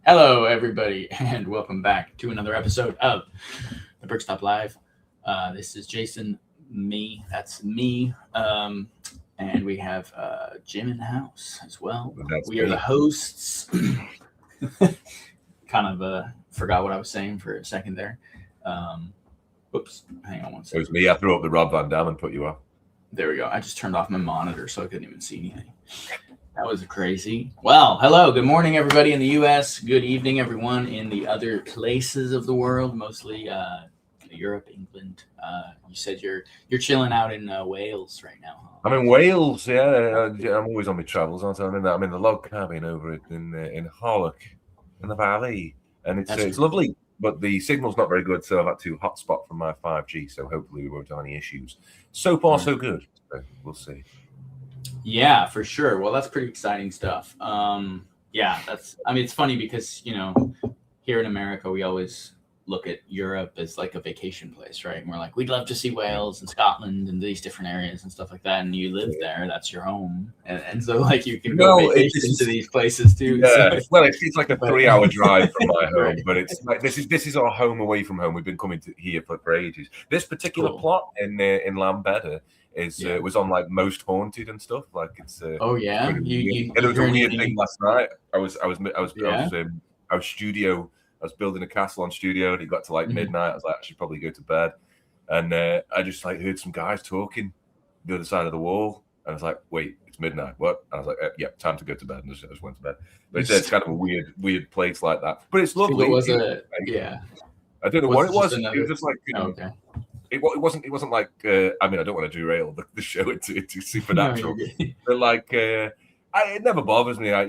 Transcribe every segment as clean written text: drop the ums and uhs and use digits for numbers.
Hello, everybody, and welcome back to another episode of the Brickstop Live. This is Jason, that's me, and we have Jim in the house as well. We are the hosts. Kind of forgot what I was saying for a second there. Oops, hang on one second. It was me. I threw up the Rob Van Dam and put you off. There we go. I just turned off my monitor so I couldn't even see anything. That was crazy. Well, hello. Good morning, everybody in the U.S. Good evening, everyone in the other places of the world, mostly Europe, England. You said you're chilling out in Wales right now, huh? I'm in Wales. Yeah, I'm always on my travels. Aren't I? I'm in the log cabin over in Harlock in the valley, and it's lovely. But the signal's not very good, so I've had to hotspot from my 5G. So hopefully we won't have any issues. So far, so good. So we'll see. Yeah, for sure. Well, that's pretty exciting stuff. It's funny because, here in America, we always look at Europe as like a vacation place, right? And we're like, we'd love to see Wales and Scotland and these different areas and stuff like that. And you live there, that's your home. And so like you can go vacation to these places too. Yeah, well, it's like a 3-hour drive from my home, but it's like this is our home away from home. We've been coming to here for ages. This particular plot in Lambeda was on like Most Haunted and stuff. Like it's there was a weird thing last night. I was building a castle on studio, and it got to like midnight. I was like, I should probably go to bed, and I just like heard some guys talking the other side of the wall, and I was like, wait, it's midnight. What? And I was like, yeah, time to go to bed, and I just went to bed. But it's kind of a weird place like that, but it's lovely. I don't know what it was. It was just like It wasn't like I don't want to derail the show into supernatural, but like it never bothers me. I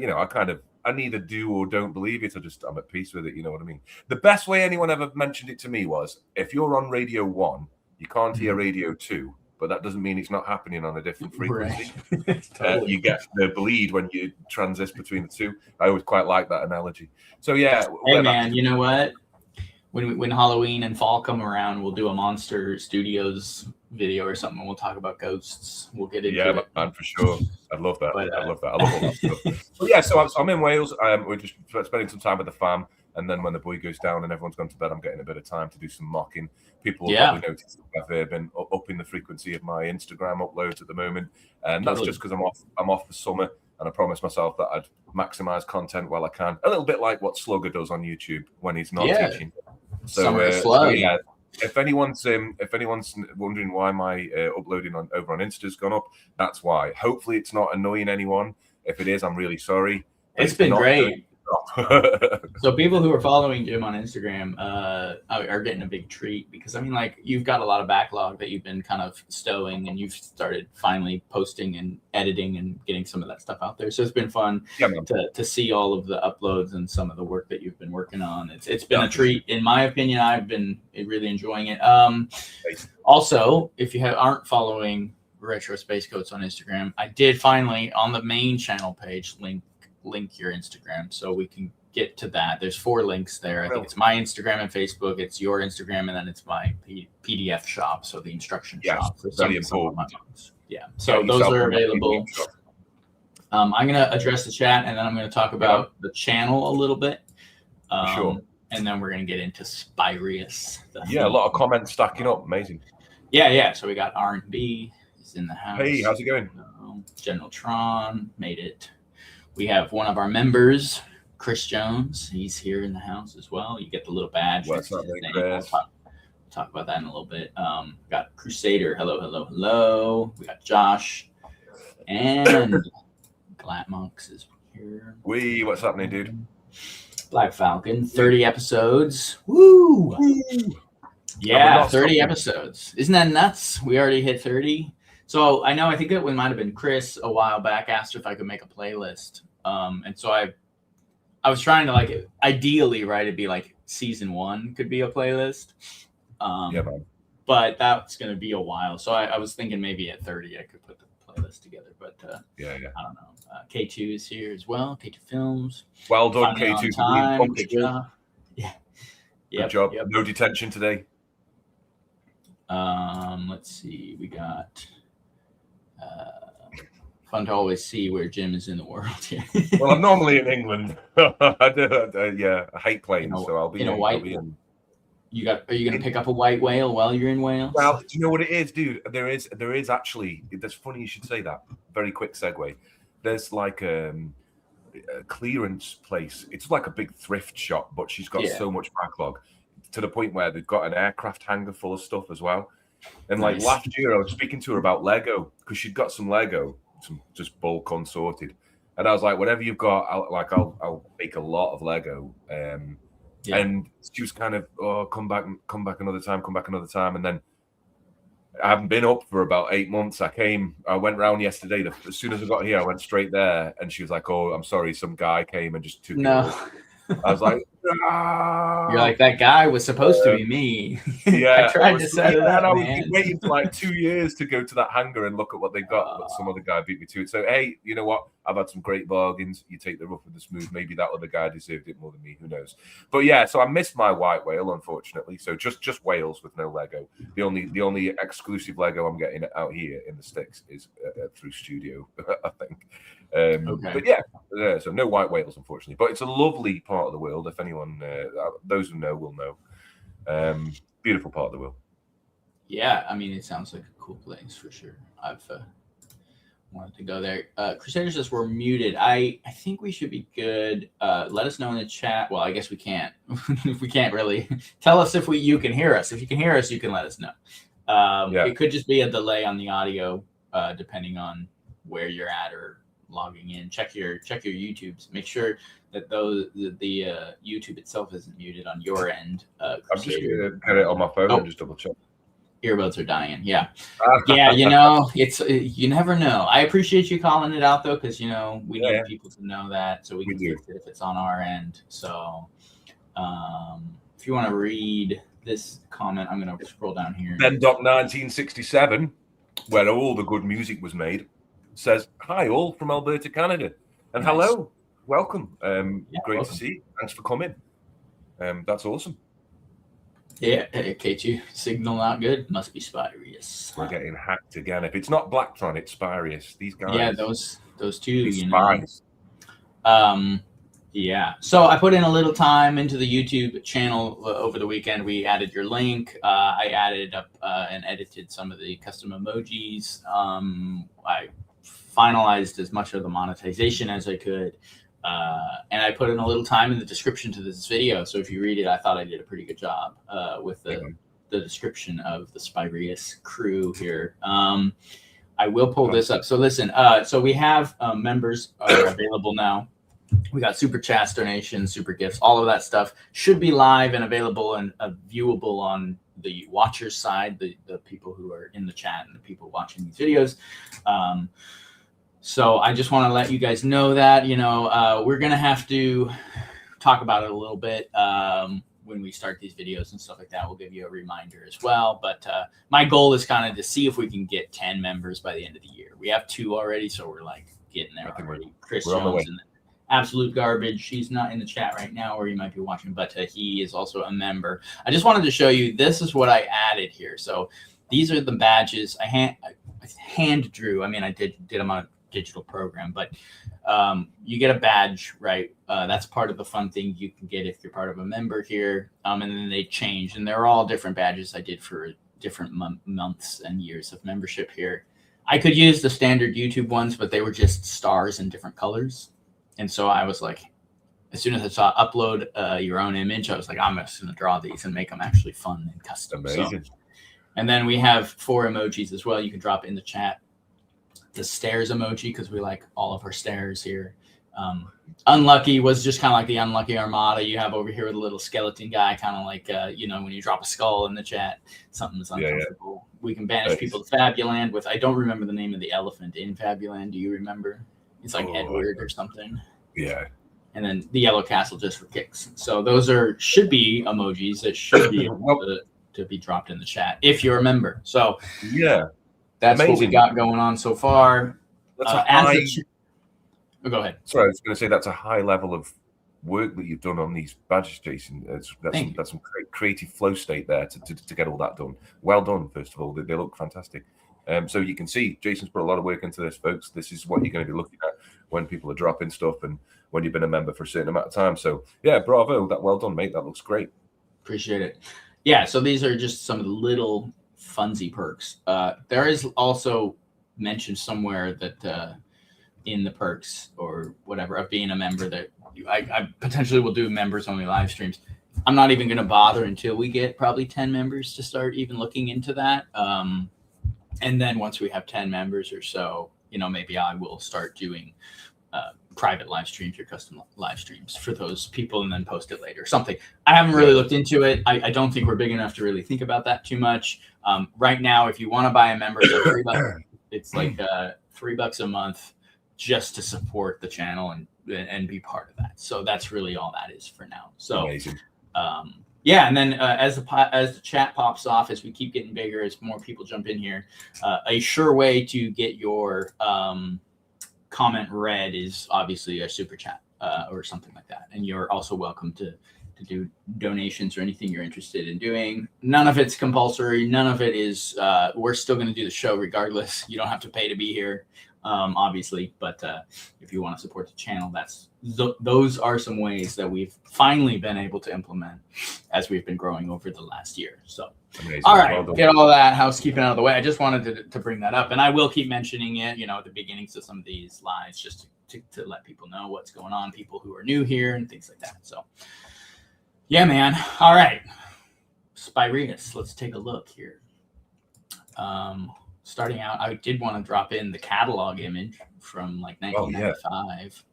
neither do or don't believe it. I'm at peace with it. You know what I mean? The best way anyone ever mentioned it to me was if you're on Radio 1, you can't hear Radio 2, but that doesn't mean it's not happening on a different frequency. Right. Totally. You get the bleed when you transit between the two. I always quite like that analogy. So yeah. Hey man, you know what? When Halloween and fall come around, we'll do a Monster Studios video or something. We'll talk about ghosts. We'll get into it. Man, for sure. I'd love that. I love all that stuff. But yeah, so I'm in Wales. We're just spending some time with the fam. And then when the boy goes down and everyone's gone to bed, I'm getting a bit of time to do some mocking. People will probably notice I've been upping the frequency of my Instagram uploads at the moment. And that's just because I'm off for summer. And I promised myself that I'd maximize content while I can. A little bit like what Slugger does on YouTube when he's not teaching. So yeah, if anyone's wondering why my uploading over on Insta's gone up, that's why. Hopefully it's not annoying anyone. If it is, I'm really sorry. It's been great. So people who are following Jim on Instagram are getting a big treat because you've got a lot of backlog that you've been kind of stowing, and you've started finally posting and editing and getting some of that stuff out there. So it's been fun to see all of the uploads and some of the work that you've been working on. It's been a treat, in my opinion. I've been really enjoying it. Also, if you aren't following Retro Space Coats on Instagram, I did finally on the main channel page link your Instagram so we can get to that. There's 4 links there. I think it's my Instagram and Facebook, it's your Instagram, and then it's my PDF shop, so the instruction shop for some of my mods. Yeah, so those are available. I'm going to address the chat, and then I'm going to talk about the channel a little bit. Sure. And then we're going to get into Spyrius. A lot of comments stacking up. Amazing. Yeah. So we got R&B is in the house. Hey, how's it going? General Tron made it. We have one of our members, Chris Jones. He's here in the house as well. You get the little badge. What's up, We'll talk about that in a little bit. Got Crusader. Hello. We got Josh. And Glatmonks is here. What's happening, dude? Black Falcon, 30 episodes. Woo! Yeah, 30 episodes. Isn't that nuts? We already hit 30. So I think it might have been Chris a while back asked if I could make a playlist. And so I was trying to ideally, right, it'd be like season 1 could be a playlist. Man. But that's going to be a while. So I was thinking maybe at 30 I could put the playlist together. But I don't know. K2 is here as well. K2 Films. Well done, K2. Good job. Yeah. Good job. Yep. No detention today. Let's see. We got fun to always see where Jim is in the world here. Well, I'm normally in England. I hate planes, so I'll be in a white. I'll be in. Are you gonna pick up a white whale while you're in Wales? Well, do you know what it is, dude? There is actually. That's funny you should say that. Very quick segue. There's like a clearance place. It's like a big thrift shop, but she's got so much backlog to the point where they've got an aircraft hangar full of stuff as well. And like last year, I was speaking to her about Lego because she'd got some Lego, some just bulk unsorted, and I was like, "Whatever you've got, I'll make a lot of Lego." And she was kind of, "Oh, come back another time," and then I haven't been up for about 8 months. I went round yesterday. As soon as I got here, I went straight there, and she was like, "Oh, I'm sorry, some guy came and just took it." I was like, "Ah." You're like, that guy was supposed to be me. Yeah, I tried to set it up, I man. was waiting for like 2 years to go to that hangar and look at what they've got, but some other guy beat me to it. So, hey, you know what? I've had some great bargains. You take the rough with the smooth. Maybe that other guy deserved it more than me. Who knows? But yeah, so I missed my white whale, unfortunately. So just whales with no Lego. The only exclusive Lego I'm getting out here in the sticks is through Studio, I think. But yeah, so no white whales, unfortunately. But it's a lovely part of the world. If anyone, those who know will know. Beautiful part of the world. Yeah, I mean, it sounds like a cool place for sure. I've wanted to go there. Crusader says we're muted. I think we should be good. Let us know in the chat. Well, I guess we can't. We can't really tell us if you can hear us. If you can hear us, you can let us know. It could just be a delay on the audio, depending on where you're at or logging in. Check your YouTubes. Make sure that the YouTube itself isn't muted on your end. I'm just gonna get it on my phone and just double check. Earbuds are dying. Yeah. Yeah, it's you never know. I appreciate you calling it out though, because we need people to know that so we can fix it if it's on our end. So if you want to read this comment, I'm gonna scroll down here. Then Doc 1967, where all the good music was made, says, "Hi all from Alberta, Canada." And hello, welcome. Great to see you. Thanks for coming. That's awesome. Yeah, K2 signal not good. Must be Spyrius. We're getting hacked again. If it's not Blacktron, it's Spyrius. These guys. Yeah, those two. Spies. Yeah. So I put in a little time into the YouTube channel over the weekend. We added your link. I added up and edited some of the custom emojis. I finalized as much of the monetization as I could. And I put in a little time in the description to this video. So if you read it, I thought I did a pretty good job with the description of the Spyrius crew here. I will pull this up. So listen, so we have members are available now. We got super chats, donations, super gifts, all of that stuff should be live and available and viewable on the watchers side, the people who are in the chat and the people watching these videos. So I just want to let you guys know that, we're going to have to talk about it a little bit when we start these videos and stuff like that. We'll give you a reminder as well. But my goal is kind of to see if we can get 10 members by the end of the year. We have 2 already, so we're like getting there already. Chris Jones and Absolute Garbage. He's not in the chat right now, or you might be watching, but he is also a member. I just wanted to show you, this is what I added here. So these are the badges I hand drew. I mean, I did them on a digital program, but you get a badge, right? That's part of the fun thing you can get if you're part of a member here. And then they change, and they're all different badges I did for different months and years of membership here. I could use the standard YouTube ones, but they were just stars in different colors. And so I was like, as soon as I saw upload your own image, I was like, I'm just going to draw these and make them actually fun and custom. Amazing. So, and then we have 4 emojis as well. You can drop in the chat. The stairs emoji, because we like all of our stairs here. Unlucky was just kind of like the unlucky armada you have over here with a little skeleton guy, kind of like when you drop a skull in the chat, something's uncomfortable. We can banish people to Fabuland with, I don't remember the name of the elephant in Fabuland. Do you remember? It's like Edward or something. Yeah. And then the yellow castle just for kicks. So those should be emojis that should be able to be dropped in the chat if you're a member. So yeah. That's amazing. What we got going on so far. That's a high... go ahead. Sorry, I was going to say that's a high level of work that you've done on these badges, Jason. That's some creative flow state there to get all that done. Well done, first of all. They look fantastic. So you can see Jason's put a lot of work into this, folks. This is what you're going to be looking at when people are dropping stuff and when you've been a member for a certain amount of time. So yeah, bravo. Well done, mate. That looks great. Appreciate it. Yeah, so these are just some of the little funsy perks. There is also mentioned somewhere that in the perks or whatever of being a member that I potentially will do members only live streams. I'm not even going to bother until we get probably 10 members to start even looking into that. And then once we have 10 members or so, maybe I will start doing private live streams or custom live streams for those people and then post it later. Something. I haven't really looked into it. I don't think we're big enough to really think about that too much. Right now, if you want to buy a membership, it's like $3 a month just to support the channel and be part of that. So that's really all that is for now. So amazing. Yeah, and then as the chat pops off, as we keep getting bigger, as more people jump in here, a sure way to get your comment read is obviously a super chat or something like that. And you're also welcome to do donations or anything you're interested in doing. None of it's compulsory. None of it is. We're still going to do the show regardless. You don't have to pay to be here, obviously. But if you want to support the channel, those are some ways that we've finally been able to implement as we've been growing over the last year. So, amazing. All right, get all that housekeeping out of the way. I just wanted to bring that up, and I will keep mentioning it, at the beginnings of some of these lives, just to let people know what's going on, people who are new here and things like that. So, yeah, man. All right, Spyrius. Let's take a look here. Starting out, I did want to drop in the catalog image from like 1995.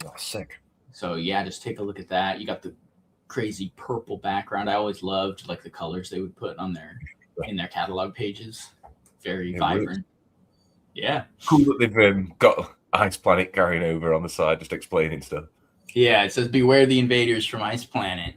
Oh, sick. So yeah, just take a look at that. You got the crazy purple background. I always loved like the colors they would put on in their catalog pages. Very vibrant. Really. Yeah. Cool that they've got Ice Planet carrying over on the side, just explaining stuff. Yeah, it says, beware the invaders from Ice Planet.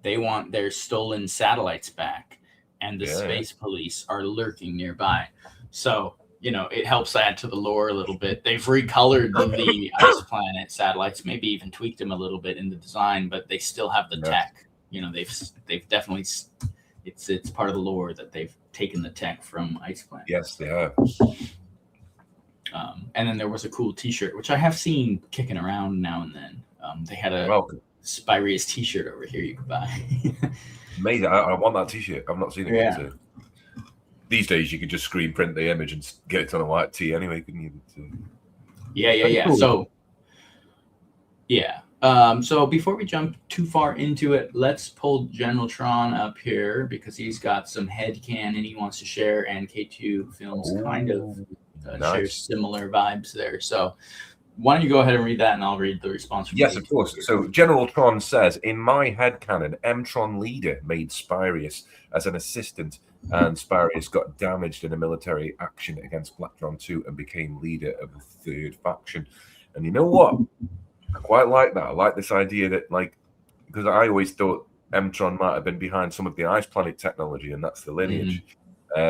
They want their stolen satellites back, and the space police are lurking nearby. So, it helps add to the lore a little bit. They've recolored the Ice Planet satellites, maybe even tweaked them a little bit in the design, but they still have the tech. They've definitely, it's part of the lore that they've taken the tech from Ice Planet. Yes, they have. And then there was a cool T-shirt, which I have seen kicking around now and then. They had a Spyrius T-shirt over here you could buy. Amazing. I want that T-shirt. I've not seen it yet. So. These days, you could just screen print the image and get it on a white tee anyway, couldn't you? Yeah. Cool. So before we jump too far into it, let's pull General Tron up here because he's got some headcanon he wants to share, and K2 Films kind of shares similar vibes there. So why don't you go ahead and read that, and I'll read the response. Yes, of course. So General Tron says, in my headcanon, M-Tron leader made Spyrius as an assistant, and Spyrius got damaged in a military action against Blacktron 2 and became leader of the third faction. And you know what? I quite like that. I like this idea that, because I always thought M-Tron might have been behind some of the Ice Planet technology, and that's the lineage.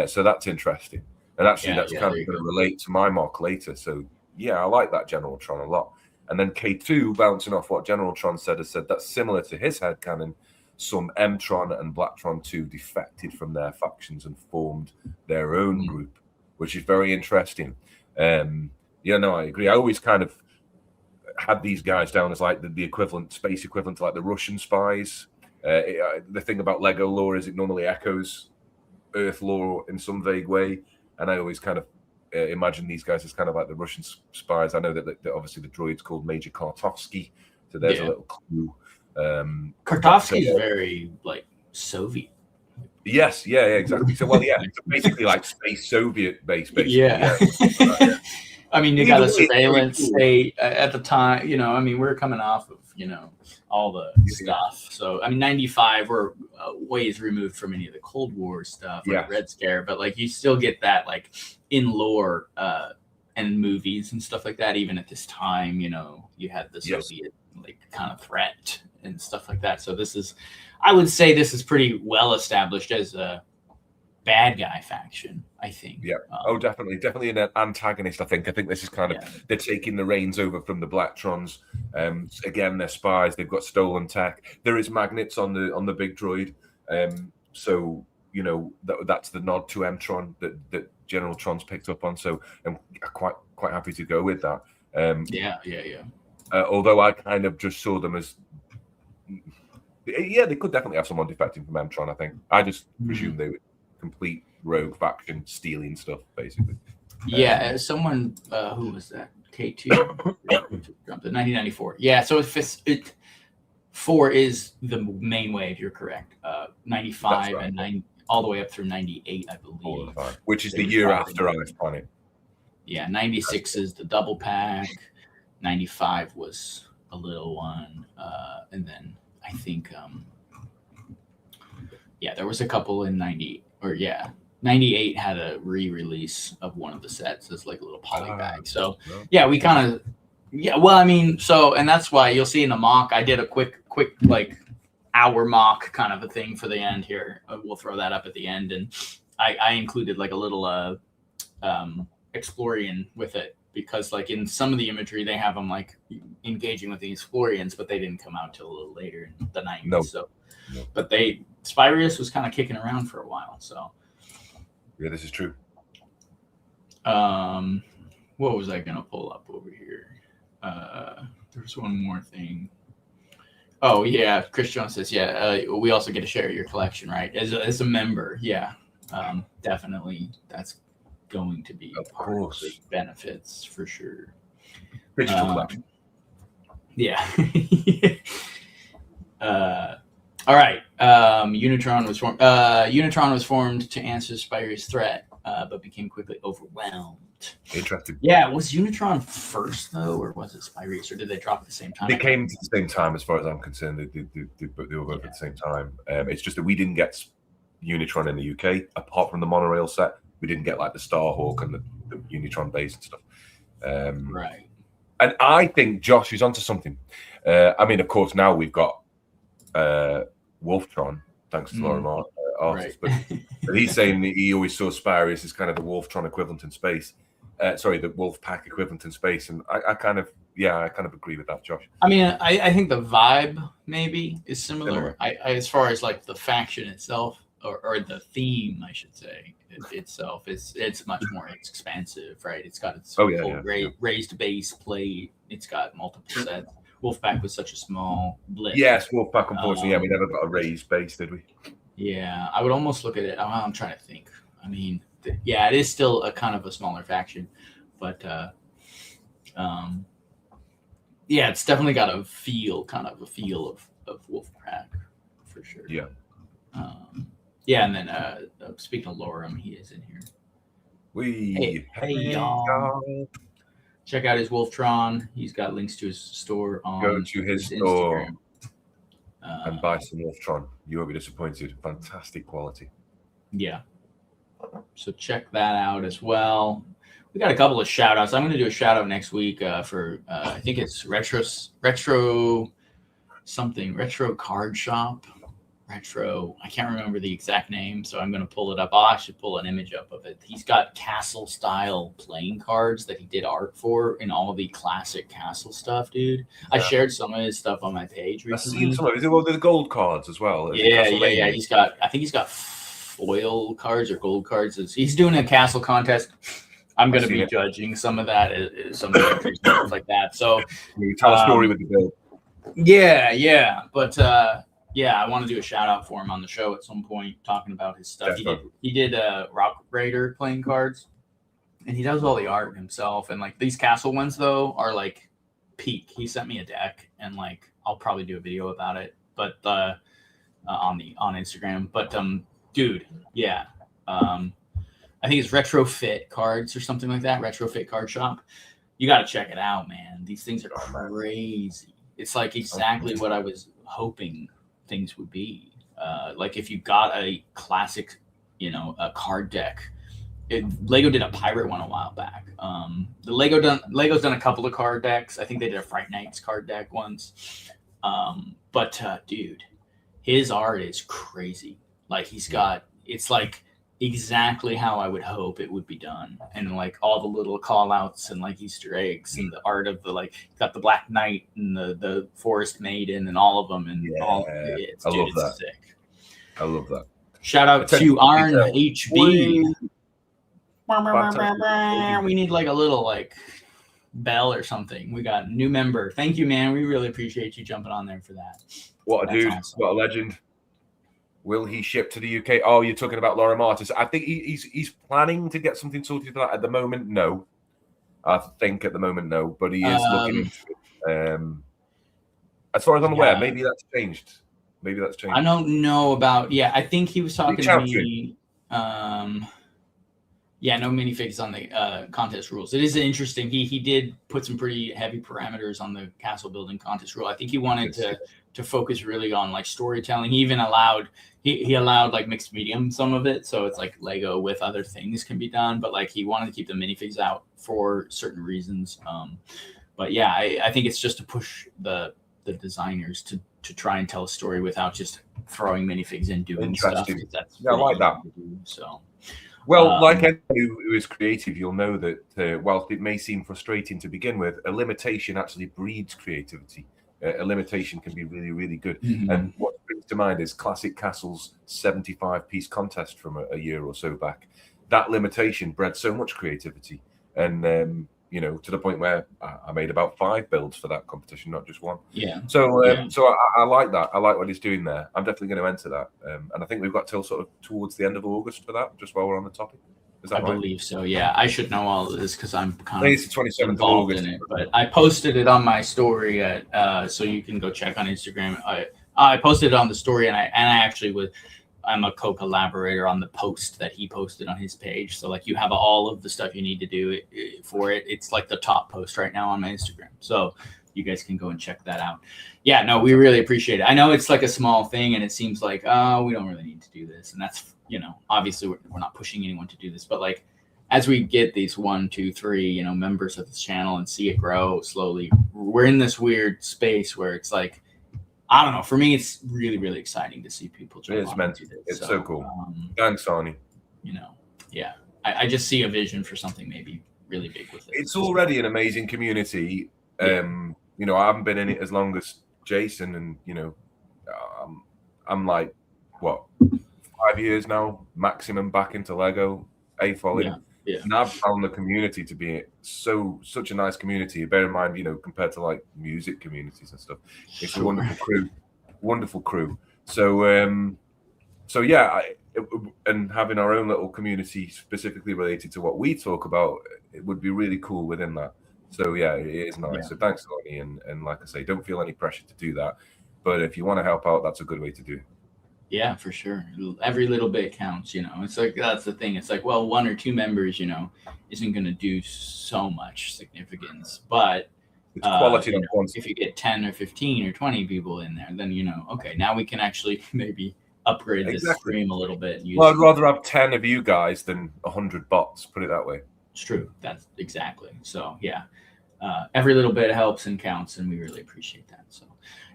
So that's interesting. And actually, that's kind of going to relate to my mock later. So, yeah, I like that General Tron a lot. And then K2, bouncing off what General Tron said, has said that's similar to his headcanon. Some M-Tron and Blacktron 2 defected from their factions and formed their own group, which is very interesting. I agree. I always kind of had these guys down as like the equivalent, space equivalent to like the Russian spies. The thing about Lego lore is it normally echoes Earth lore in some vague way. And I always kind of imagine these guys as kind of like the Russian spies. I know that obviously the droid's called Major Kartovsky, so there's a little clue. Kartovsky is very Soviet. Yes, yeah, exactly. So it's basically like space Soviet base, basically. Yeah. I mean, you got a surveillance state at the time. We're coming off of all the stuff. So 95, we're ways removed from any of the Cold War stuff, or the Red Scare, but you still get that in lore and movies and stuff like that. Even at this time, you had the Soviet kind of threat and stuff like that. So I would say this is pretty well established as a bad guy faction, I think. Yeah. Definitely an antagonist. I think this is kind of they're taking the reins over from the Blacktrons. Again, they're spies. They've got stolen tech. There is magnets on the big droid. So that's the nod to M-Tron that General Tron's picked up on. So I'm quite happy to go with that. Yeah. Although I kind of just saw them as, they could definitely have someone defecting from M-Tron. I think I just presume they would complete rogue faction stealing stuff, basically. Yeah, someone who was that? K2 jumped in 1994. Yeah, so it 4 is the main wave. You're correct. 95 right. And 9 all the way up through 98, I believe. Which is the year after Ice Planet. Yeah, 96 is the double pack. 95 was a little one, and then I think there was a couple in 90 or 98 had a re-release of one of the sets as like a little poly bag. So we kind of and that's why you'll see in the mock I did a quick like hour mock kind of a thing for the end here. We'll throw that up at the end, and I included like a little Explorian with it, because like in some of the imagery they have them like engaging with the Explorians, but they didn't come out till a little later in the 90s. No. So but Spyrius was kind of kicking around for a while. So yeah, this is true. What was I gonna pull up over here? There's one more thing. Oh yeah, Chris Jones says we also get to share your collection, right? As a member, definitely that's going to be part of the benefits for sure. Digital collection. Yeah. All right. Unitron was formed to answer Spyrius' threat, but became quickly overwhelmed. Interesting. Yeah, was Unitron first though, or was it Spyrius, or did they drop at the same time? They came to the same time, as far as I'm concerned. They were both at the same time. It's just that we didn't get Unitron in the UK, apart from the monorail set. We didn't get like the Starhawk and the Unitron base and stuff. Right. And I think Josh is onto something. I mean, of course, now we've got Wolftron, thanks to Laura artist, right. but he's saying that he always saw Spyrius as kind of the Wolftron equivalent in space. The Wolf Pack equivalent in space, and I kind of agree with that, Josh. I mean, I think the vibe maybe is similar. As far as like the faction itself, or the theme, I should say, itself it's much more expansive, right? It's got its raised base plate. It's got multiple sets. Wolfpack was such a small blip. Yes, Wolfpack, unfortunately, we never got a raised base, did we? Yeah, I would almost look at it. I'm trying to think. I mean, it is still a kind of a smaller faction, but it's definitely got a feel of Wolfpack for sure. Yeah. And then speaking of Lorem, he is in here. Hey y'all. Check out his Wolftron. He's got links to his store on Go to his store Instagram. And buy some Wolftron. You won't be disappointed. Fantastic quality. Yeah. So check that out as well. We got a couple of shout outs. I'm going to do a shout out next week for I think it's retro card shop. I can't remember the exact name, so I'm going to pull it up. I should pull an image up of it. He's got castle style playing cards that he did art for in all of the classic castle stuff, dude. Yeah. I shared some of his stuff on my page recently. I've seen some of it. Well, the gold cards as well. Yeah. I think he's got foil cards or gold cards. He's doing a castle contest. I'm going to be judging some of that, some of the stuff like that. So you tell a story with the build. Yeah, but. I want to do a shout out for him on the show at some point, talking about his stuff. He did Rock Raider playing cards, and he does all the art himself. And like these castle ones though are like peak. He sent me a deck, and like I'll probably do a video about it, but on Instagram. But dude, I think it's Retrofit Cards or something like that. Retrofit Card Shop. You got to check it out, man. These things are crazy. It's like exactly what I was hoping things would be. Like if you got a classic, a card deck. Lego did a pirate one a while back. Lego's done a couple of card decks. I think they did a Fright Nights card deck once. But dude, his art is crazy. Like it's like exactly how I would hope it would be done, and like all the little call outs and like Easter eggs and the art of the got the Black Knight and the Forest Maiden and all of them, and it's sick. I love that. Shout out to Arn HB. Fantastic. We need like a little like bell or something. We got a new member. Thank you, man. We really appreciate you jumping on there for that. What a That's dude. awesome. What a legend. Will he ship to the UK? Oh, you're talking about Laura Martis. I think he's planning to get something sorted for that. At the moment, no. I think at the moment, no. But he is looking into it. As far as I'm aware, maybe that's changed. I don't know about. Yeah, I think he was talking to me. Yeah, no minifigs on the contest rules. It is interesting. He did put some pretty heavy parameters on the castle building contest rule. I think he wanted to focus really on like storytelling. He even allowed he allowed like mixed medium some of it, so it's like Lego with other things can be done. But like he wanted to keep the minifigs out for certain reasons. But yeah, I think it's just to push the designers to try and tell a story without just throwing minifigs and doing stuff. I like that. So. Well, like anyone who is creative, you'll know that whilst it may seem frustrating to begin with, a limitation actually breeds creativity. A limitation can be really, really good. Mm-hmm. And what brings to mind is Classic Castle's 75-piece contest from a year or so back. That limitation bred so much creativity. And, you know, to the point where I made about 5 builds for that competition, not just one. Yeah. So I like that. I like what he's doing there. I'm definitely going to enter that. And I think we've got till sort of towards the end of August for that, just while we're on the topic. Is that right? I believe so, yeah. I should know all of this because I'm kind of it's the 27th of August. in it. But I posted it on my story, so you can go check on Instagram. I posted it on the story, and I actually I'm a co-collaborator on the post that he posted on his page. So like you have all of the stuff you need to do for it. It's like the top post right now on my Instagram. So you guys can go and check that out. Yeah, no, we really appreciate it. I know it's like a small thing and it seems like, oh, we don't really need to do this. And that's, you know, obviously we're not pushing anyone to do this, but like as we get these 1, 2, 3, you know, members of this channel and see it grow slowly, we're in this weird space where it's like, I don't know. For me, it's really, really exciting to see people jump on and do this. It's so cool. Thanks, Arnie. You know, yeah. I just see a vision for something maybe really big with it. It's already an amazing community. Yeah. You know, I haven't been in it as long as Jason, and you know, I'm like, what, 5 years now, maximum back into Lego, AFOL. Yeah. And I've found the community to be such a nice community. Bear in mind, you know, compared to like music communities and stuff, it's a wonderful crew. So yeah, and having our own little community specifically related to what we talk about, it would be really cool within that. So yeah, it is nice. Yeah. So thanks, Lonnie, and like I say, don't feel any pressure to do that. But if you want to help out, that's a good way to do it. Yeah, for sure. Every little bit counts, you know. It's like, that's the thing. It's like, well, 1 or 2 members, you know, isn't going to do so much significance. But it's quality. You know, if you get 10 or 15 or 20 people in there, then, you know, okay, now we can actually maybe upgrade this stream a little bit. Well, I'd rather have 10 of you guys than 100 bots, put it that way. It's true. That's exactly. So, yeah. Every little bit helps and counts, and we really appreciate that. So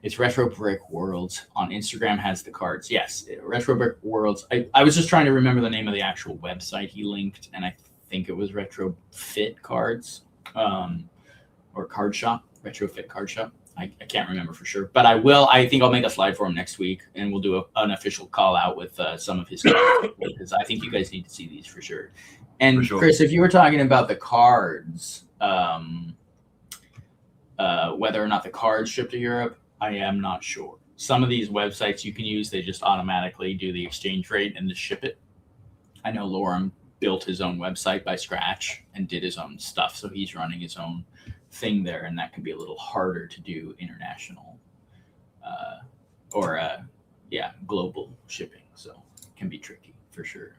it's Retro Brick Worlds on Instagram, has the cards. Yes, Retro Brick Worlds. I was just trying to remember the name of the actual website he linked, and I think it was Retro Fit Cards or Card Shop, Retro Fit Card Shop. I can't remember for sure, but I think I'll make a slide for him next week, and we'll do an official call out with some of his cards, because I think you guys need to see these for sure. And for sure. Chris, if you were talking about the cards, whether or not the cards ship to Europe, I am not sure. Some of these websites you can use, they just automatically do the exchange rate and just ship it. I know Lorem built his own website by scratch and did his own stuff, so he's running his own thing there, and that can be a little harder to do international global shipping, so it can be tricky for sure.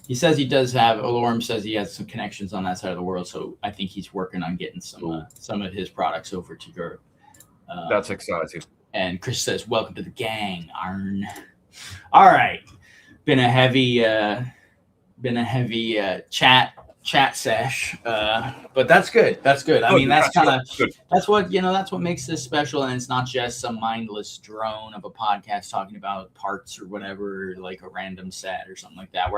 He says he does have, Lorem says he has some connections on that side of the world, so I think he's working on getting some of his products over to Europe. That's exciting. And Chris says, welcome to the gang, Arn. All right. Been a heavy chat sesh, but that's good. That's good. I mean, that's what makes this special, and it's not just some mindless drone of a podcast talking about parts or whatever, like a random set or something like that.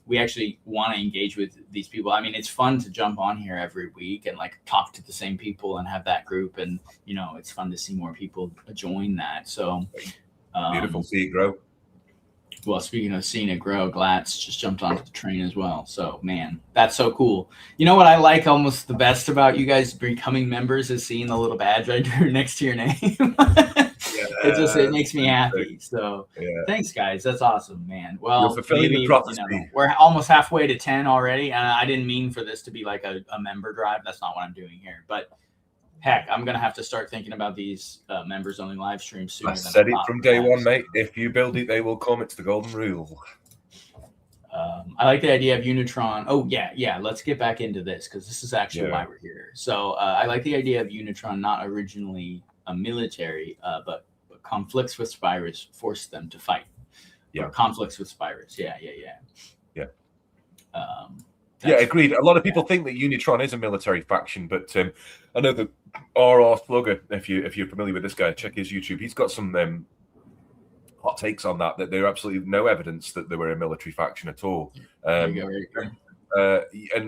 We actually want to engage with these people. I mean, it's fun to jump on here every week and like talk to the same people and have that group, and you know, it's fun to see more people join that. So beautiful, see it grow. Well, speaking of seeing it grow, Glatz just jumped onto the train as well. So, man, that's so cool. You know what I like almost the best about you guys becoming members is seeing the little badge right there next to your name. It makes me happy. So, thanks, guys. That's awesome, man. Well, you're fulfilling the prophecy. We're almost halfway to 10 already, and I didn't mean for this to be like a member drive. That's not what I'm doing here, but. Heck, I'm gonna have to start thinking about these members only live streams soon. I said it from day one, mate. If you build it, they will come. It's the golden rule. I like the idea of Unitron. Oh yeah. Let's get back into this because this is actually why we're here. So I like the idea of Unitron not originally a military, but conflicts with Spyrius forced them to fight. Yeah, or conflicts with Spyrius. Yeah. Yeah, agreed. A lot of people think that Unitron is a military faction, but I know that RR Slugger, if you're familiar with this guy, check his YouTube. He's got some hot takes on that there are absolutely no evidence that they were a military faction at all. And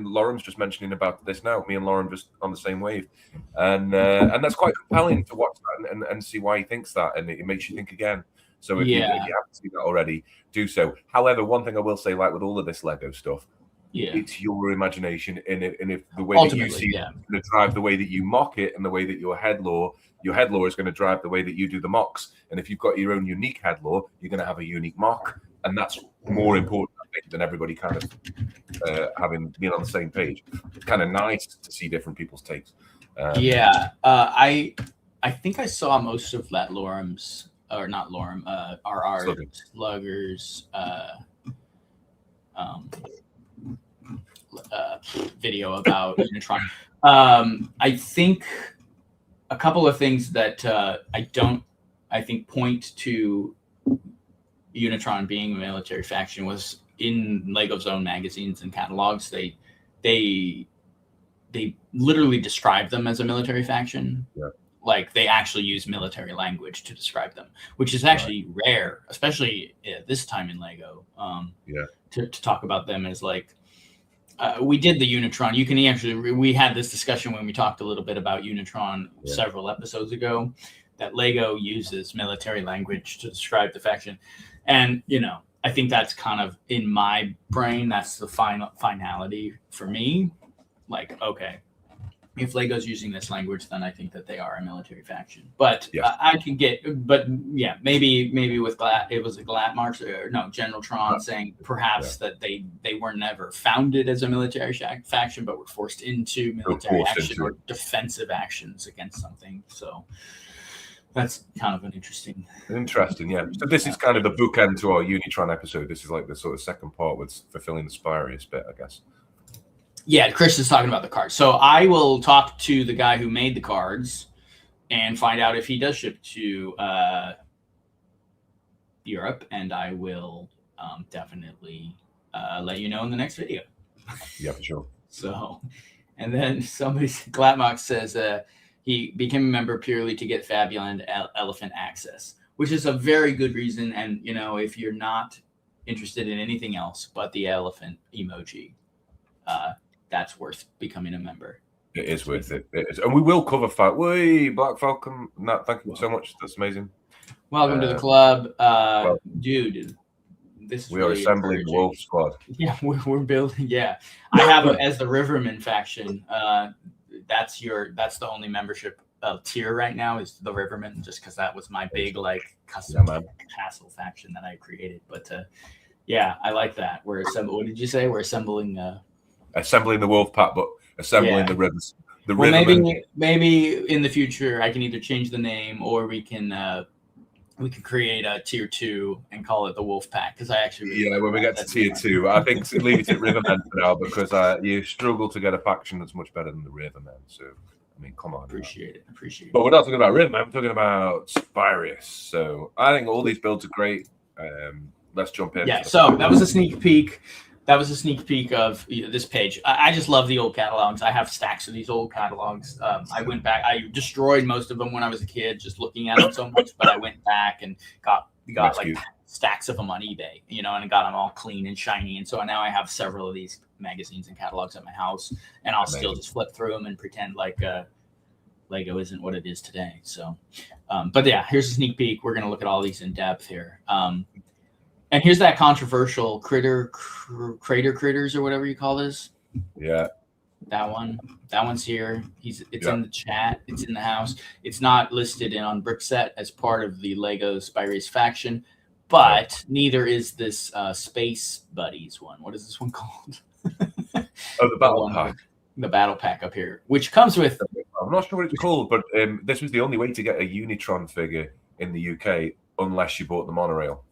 Lauren's just mentioning about this now. Me and Lauren just on the same wave, and that's quite compelling to watch that and see why he thinks that, and it makes you think again. So if you haven't seen that already, do so. However, one thing I will say, like with all of this Lego stuff. Yeah. It's your imagination, and if the way that you see it is going to drive the way that you mock it, and the way that your head law is going to drive the way that you do the mocks. And if you've got your own unique head law, you're going to have a unique mock, and that's more important, I think, than everybody kind of having been on the same page. It's kind of nice to see different people's takes. I think I saw most of that Lorem's, or not Lorem, RR Sluggers. Video about Unitron. I think a couple of things that I think point to Unitron being a military faction was in Lego's own magazines and catalogs. They literally describe them as a military faction. Yeah. Like they actually use military language to describe them, which is actually rare, especially at this time in Lego. To talk about them as like. We did the Unitron. You can actually, we had this discussion when we talked a little bit about Unitron several episodes ago, that Lego uses military language to describe the faction. And, I think that's kind of in my brain, that's the finality for me. Like, okay, if Lego's using this language, then I think that they are a military faction. But I can maybe with it was a Glatmarks or no Generaltron saying perhaps that they were never founded as a military faction, but were forced into military action or defensive actions against something. So that's kind of an interesting. Yeah. So this is kind of the bookend to our Unitron episode. This is like the sort of second part with fulfilling the Spyrius bit, I guess. Yeah, Chris is talking about the cards. So I will talk to the guy who made the cards and find out if he does ship to Europe, and I will definitely let you know in the next video. Yeah, for sure. So, and then Glatmox says he became a member purely to get Fabuland Elephant access, which is a very good reason. And, if you're not interested in anything else but the elephant emoji, that's worth becoming a member. It is worth it. It is. And we will cover Black Falcon. No, thank you so much. That's amazing. Welcome to the club. Dude, this is we are assembling the Wolf Squad. Yeah, we're building. Yeah. I have as the Riverman faction. That's the only membership tier right now is the Riverman, just because that was my big custom castle faction that I created. But I like that. We're assembling. What did you say? We're assembling the wolf pack, but assembling the rivers. Maybe in the future I can either change the name or we can create a tier 2 and call it the wolf pack, because I actually when we get to tier 2, I think leave it at Rivermen for now, because you struggle to get a faction that's much better than the Rivermen. So I mean, come on. Appreciate it. But we're not talking about Rivermen. We're talking about Spyrius. So I think all these builds are great. Let's jump in. Yeah. So that was a sneak peek. Of this page. I just love the old catalogs. I have stacks of these old catalogs. I went back. I destroyed most of them when I was a kid, just looking at them so much. But I went back and got stacks of them on eBay, and I got them all clean and shiny. And so now I have several of these magazines and catalogs at my house, and I'll still just flip through them and pretend like Lego isn't what it is today. So, but yeah, here's a sneak peek. We're gonna look at all these in depth here. And here's that controversial crater critters or whatever you call this. Yeah. That one's here. It's in the chat. It's in the house. It's not listed on Brickset as part of the Lego Spyrius faction, but neither is this Space Buddies one. What is this one called? The battle pack. The battle pack up here, which comes with. I'm not sure what it's called, but this was the only way to get a Unitron figure in the UK unless you bought the monorail.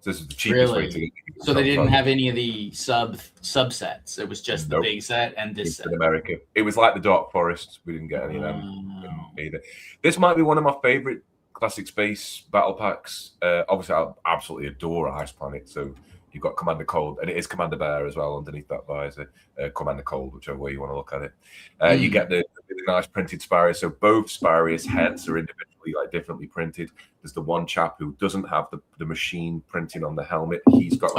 So this is the cheapest way to get. So they didn't have any of the subsets. It was just the big set and this set. In America, it was like the Dark Forest. We didn't get any of them either. This might be one of my favorite classic space battle packs. Obviously, I absolutely adore Ice Planet. So you've got Commander Cold, and it is Commander Bear as well underneath that visor. Commander Cold, whichever way you want to look at it. You get the really nice printed Spyrius. So both Spyrius heads are individually differently printed. There's the one chap who doesn't have the machine printing on the helmet. He's got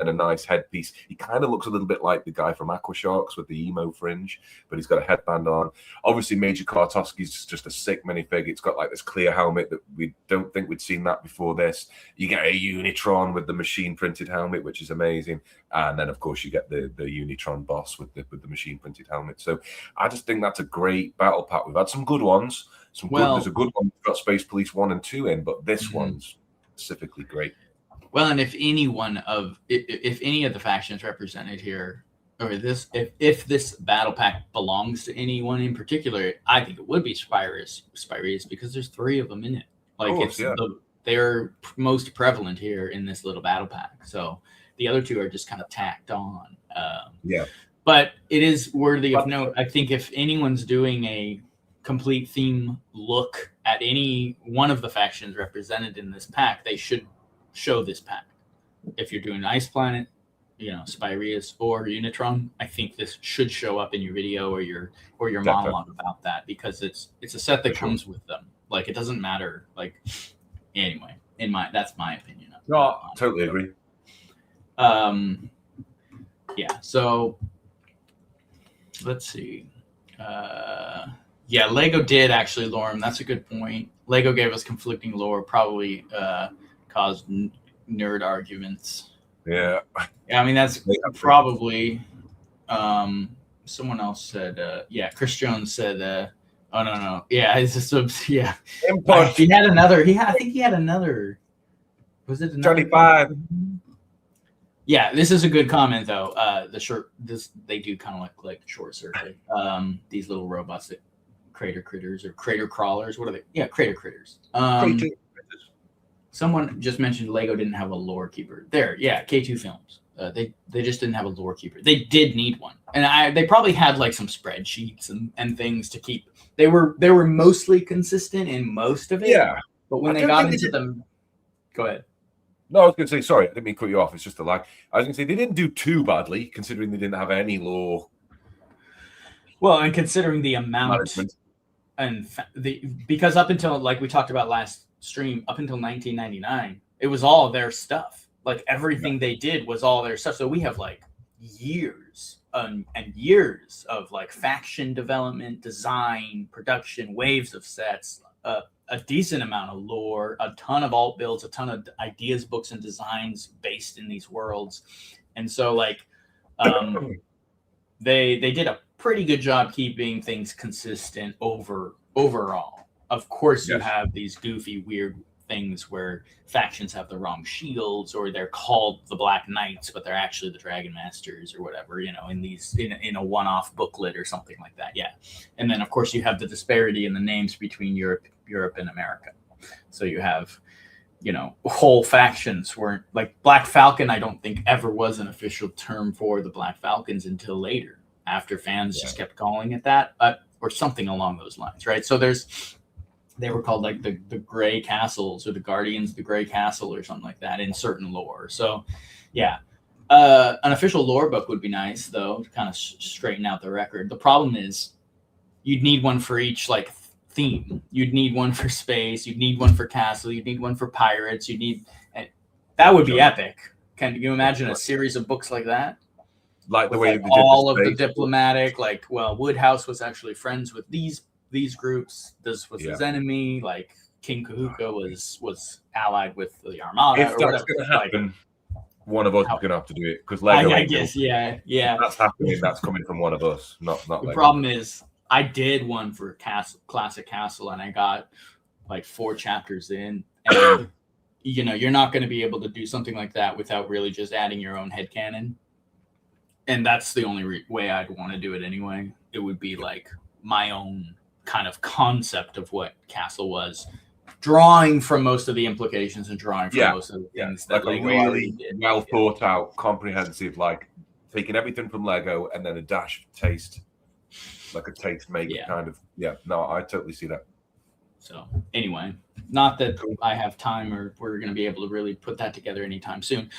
and a nice headpiece. He kind of looks a little bit like the guy from Aqua Sharks with the emo fringe, but he's got a headband on. Obviously, Major Kartovsky's just a sick minifig. It's got like this clear helmet that we don't think we'd seen that before this. You get a Unitron with the machine printed helmet, which is amazing. And then, of course, you get the Unitron boss with the machine printed helmet. So I just think that's a great battle pack. We've had some good ones. There's a good one. We've got Space Police 1 and 2 in, but this one's specifically great. Well, and if any of the factions represented here, or if this battle pack belongs to anyone in particular, I think it would be Spyrius, because there's 3 of them in it. Like they're most prevalent here in this little battle pack. So the other 2 are just kind of tacked on. But it is worthy of note. I think if anyone's doing a complete theme look at any one of the factions represented in this pack, they should show this pack. If you're doing Ice Planet, Spyrius or Unitron, I think this should show up in your video or your monologue about that, because it's a set that comes with them. Like, it doesn't matter. Like, anyway, that's my opinion. No, totally agree. So let's see. Lego did actually lore him. That's a good point. Lego gave us conflicting lore, probably caused nerd arguments. Yeah, I mean, that's probably someone else said, Chris Jones said, oh no. Yeah, it's just he had another, I think he had another, was it another 25? Yeah, this is a good comment though. They do kind of look like short circuit. These little robots that crater critters or crater crawlers. What are they? Yeah, crater critters. Someone just mentioned Lego didn't have a lore keeper. K2 Films. They just didn't have a lore keeper. They did need one, and they probably had like some spreadsheets and things to keep. They were mostly consistent in most of it. Yeah, but when they got into them, go ahead. No, I was going to say, sorry, I didn't mean to cut you off. It's just a lag. I was going to say they didn't do too badly, considering they didn't have any lore. Well, and considering the amount and because up until, like we talked about last stream, up until 1999, it was all their stuff. Like everything they did was all their stuff. So we have like years and years of like faction development, design, production, waves of sets, a decent amount of lore, a ton of alt builds, a ton of ideas, books, and designs based in these worlds. And so like they did a pretty good job keeping things consistent overall. Of course, you have these goofy, weird things where factions have the wrong shields, or they're called the Black Knights, but they're actually the Dragon Masters or whatever, in a one-off booklet or something like that. Yeah. And then of course you have the disparity in the names between Europe and America. So you have, whole factions weren't like Black Falcon. I don't think ever was an official term for the Black Falcons until later, after fans just kept calling it that, or something along those lines. Right. So they were called like the Gray Castles or the Guardians of the Gray Castle or something like that in certain lore. So, yeah, an official lore book would be nice, though, to kind of straighten out the record. The problem is you'd need one for each like theme. You'd need one for space. You'd need one for castle. You'd need one for pirates. That would be epic. Can you imagine a series of books like that? Like the way all of the diplomatic, Woodhouse was actually friends with these groups. This was his enemy. Like, King Kahuka was allied with the Armada. If that's going to happen, one of us is going to have to do it because Lego. I guess, yeah. If that's happening. That's coming from one of us, not The Lego. problem is, I did one for Classic Castle, and I got like 4 chapters in, and you're not going to be able to do something like that without really just adding your own headcanon. And that's the only way I'd want to do it anyway. It would be like my own kind of concept of what Castle was, drawing from most of the implications and drawing from most of the things that like Lego a already really did. well thought out, comprehensive, like taking everything from Lego and then a dash of taste, like a taste maker kind of. Yeah, no, I totally see that. So anyway, not that I have time or we're going to be able to really put that together anytime soon.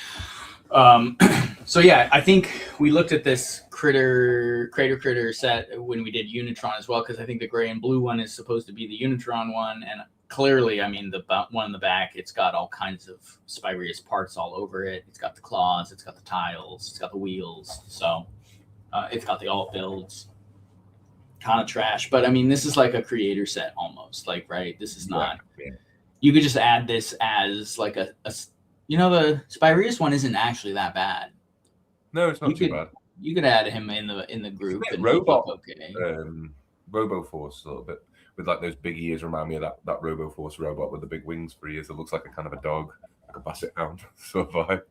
So yeah, I think we looked at this Crater set when we did Unitron as well, because I think the gray and blue one is supposed to be the Unitron one, and clearly, I mean, the one in the back, it's got all kinds of Spyrius parts all over it. It's got the claws, it's got the tiles, it's got the wheels, so it's got the alt builds. Kind of trash, but I mean, this is like a creator set almost, like, right? This is not. Yeah. You could just add this as like a the Spyrius one isn't actually that bad. No, it's not too bad. You could add him in the group and robot. RoboForce a little bit with like those big ears. Remind me of that RoboForce robot with the big wings for ears. It looks like a kind of a dog, like a basset hound sort of vibe.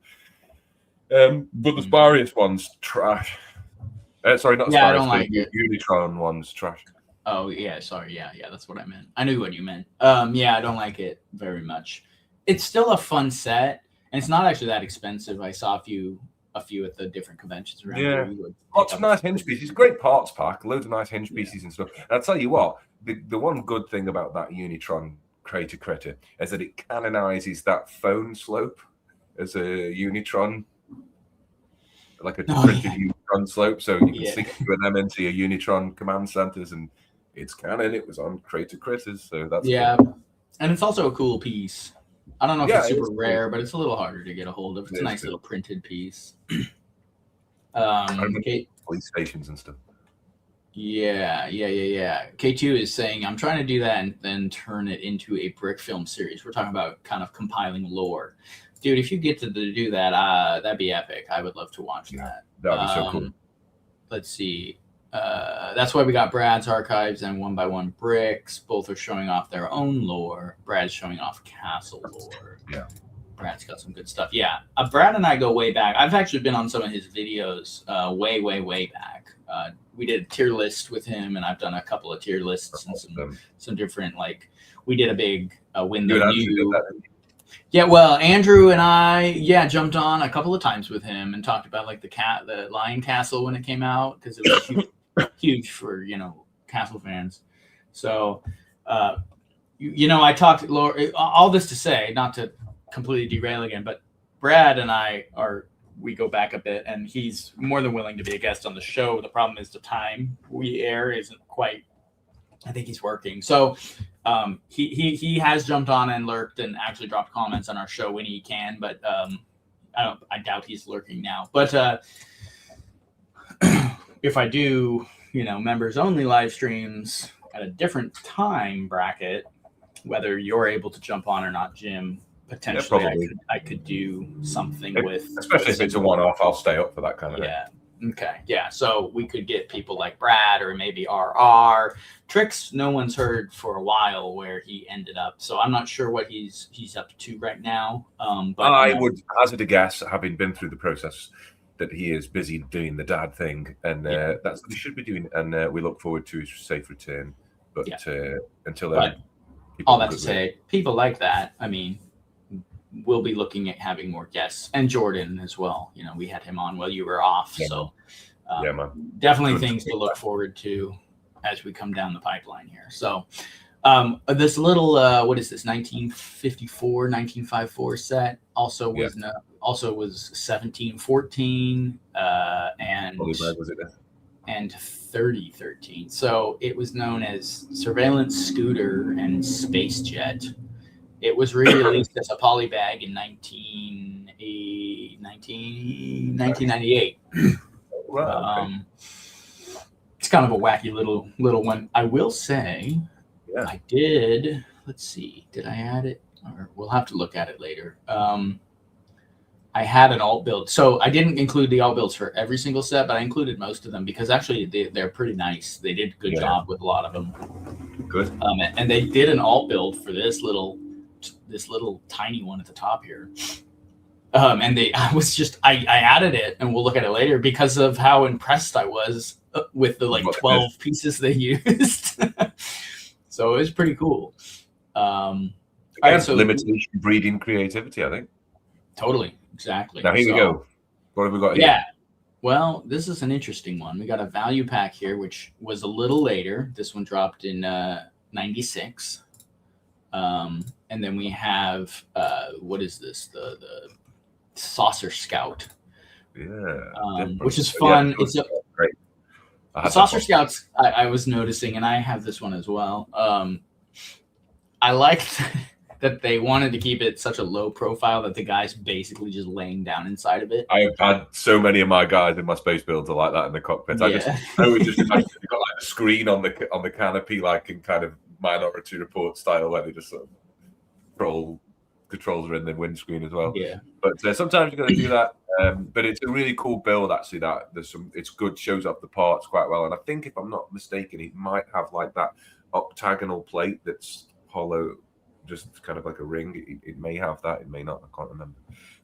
But the Spyrius one's trash. Sorry, not Spyrius. I don't like it. Unitron one's trash. Oh yeah, sorry, yeah, that's what I meant. I knew what you meant. Yeah, I don't like it very much. It's still a fun set, and it's not actually that expensive. I saw a few at the different conventions around here. Lots of nice hinge pieces. Great parts pack. Loads of nice hinge pieces and stuff. And I'll tell you what, the one good thing about that Unitron Critter is that it canonizes that phone slope as a Unitron, like a printed Unitron slope. So you can sync them into your Unitron command centers, and it's canon. It was on Critters, so that's cool. And it's also a cool piece. I don't know if it's super rare, but it's a little harder to get a hold of. It's a nice little printed piece. Police stations and stuff. Yeah. K2 is saying, I'm trying to do that and then turn it into a brick film series. We're talking about kind of compiling lore. Dude, if you get to do that, that'd be epic. I would love to watch that. That'd be so cool. Let's see. That's why we got Brad's archives and 1x1 bricks. Both are showing off their own lore. Brad's showing off Castle lore. Yeah. Brad's got some good stuff. Yeah. Brad and I go way back. I've actually been on some of his videos way back. We did a tier list with him, and I've done a couple of tier lists and some different, like, we did a big Win the New. Yeah, well, Andrew and I, jumped on a couple of times with him and talked about like the Lion Castle when it came out, because it was huge for Castle fans. So, I talked all this to say, not to completely derail again, but Brad and I we go back a bit, and he's more than willing to be a guest on the show. The problem is the time we air isn't quite. I think he's working. So he has jumped on and lurked and actually dropped comments on our show when he can, but I doubt he's lurking now. But if I do, members only live streams at a different time bracket, whether you're able to jump on or not, Jim, potentially I could do something especially if it's a one-off. I'll stay up for that kind of thing. Okay. Yeah. So we could get people like Brad or maybe RR. Tricks, no one's heard for a while where he ended up. So I'm not sure what he's up to right now. But I would hazard a guess, having been through the process, that he is busy doing the dad thing, and that's what he should be doing. And we look forward to his safe return. But until then, all that to say, people like that. I mean, we'll be looking at having more guests, and Jordan as well. We had him on while you were off. Yeah. So man. Definitely things to look forward to as we come down the pipeline here. So this little, what is this, 1954 set also was also was 1714 and 3013. So it was known as Surveillance Scooter and Space Jet. It was re-released as a polybag in 1998. Wow. It's kind of a wacky little one. I will say, I did let's see, did I add it? Or we'll have to look at it later. I had an alt build. So I didn't include the alt builds for every single set, but I included most of them because actually they're pretty nice. They did a good job with a lot of them. Good. And they did an alt build for this little tiny one at the top here. I added it, and we'll look at it later because of how impressed I was with the 12 pieces they used. So it was pretty cool. All right, so limitation breeding creativity, I think. Totally, exactly. Now here we go. What have we got here? Yeah. Well, this is an interesting one. We got a value pack here, which was a little later. This one dropped in 96. And then we have what is this? The Saucer Scout. Yeah. Which is fun. Yeah, it's great. Saucer Scouts, I was noticing, and I have this one as well. I liked that they wanted to keep it such a low profile that the guy's basically just laying down inside of it. I've had so many of my guys in my space builds are like that in the cockpit. Yeah. I would just imagine they've got like a screen on the canopy, like in kind of Minority Report style, where they just sort of controls are in the windscreen as well. Yeah. But sometimes you're going to do that. But it's a really cool build, actually. That it's good, shows up the parts quite well. And I think, if I'm not mistaken, it might have like that octagonal plate that's hollow, just kind of like a ring. It may have that, it may not. I can't remember.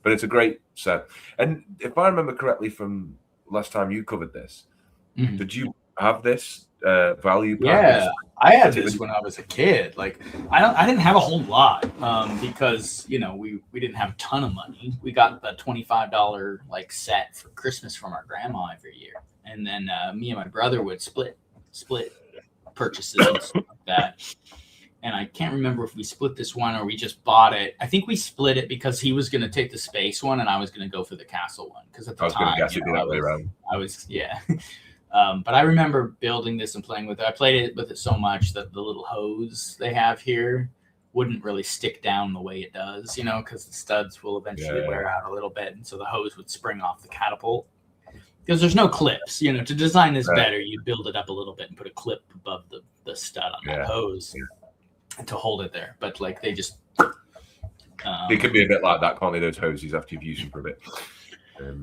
But it's a great set. And if I remember correctly from last time you covered this, did you have this value pack? Yeah, I had this when I was a kid. Like, I didn't have a whole lot because we didn't have a ton of money. We got the $25 like set for Christmas from our grandma every year, and then me and my brother would split purchases and stuff like that. And I can't remember if we split this one or we just bought it. I think we split it because he was going to take the space one and I was going to go for the castle one. Because at the time, I was. But I remember building this and playing with it. I played with it so much that the little hose they have here wouldn't really stick down the way it does, because the studs will eventually wear out a little bit. And so the hose would spring off the catapult. Because there's no clips, to design this better, you build it up a little bit and put a clip above the stud on that hose to hold it there. But like they just... it can be a bit like that, can't they, those hoses, after you've used them for a bit.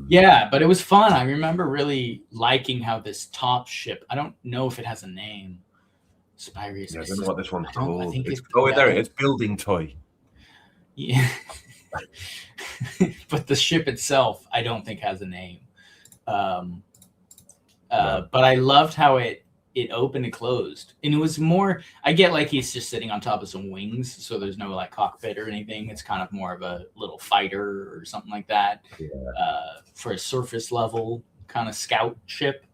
Yeah, but it was fun. I remember really liking how this top ship, I don't know if it has a name. Spyrius. Yeah, I don't know what this one's called. There it is. Building toy. Yeah. But the ship itself, I don't think has a name. But I loved how it opened and closed. And it was more, I get like he's just sitting on top of some wings, so there's no like cockpit or anything. It's kind of more of a little fighter or something like that for a surface level kind of scout ship.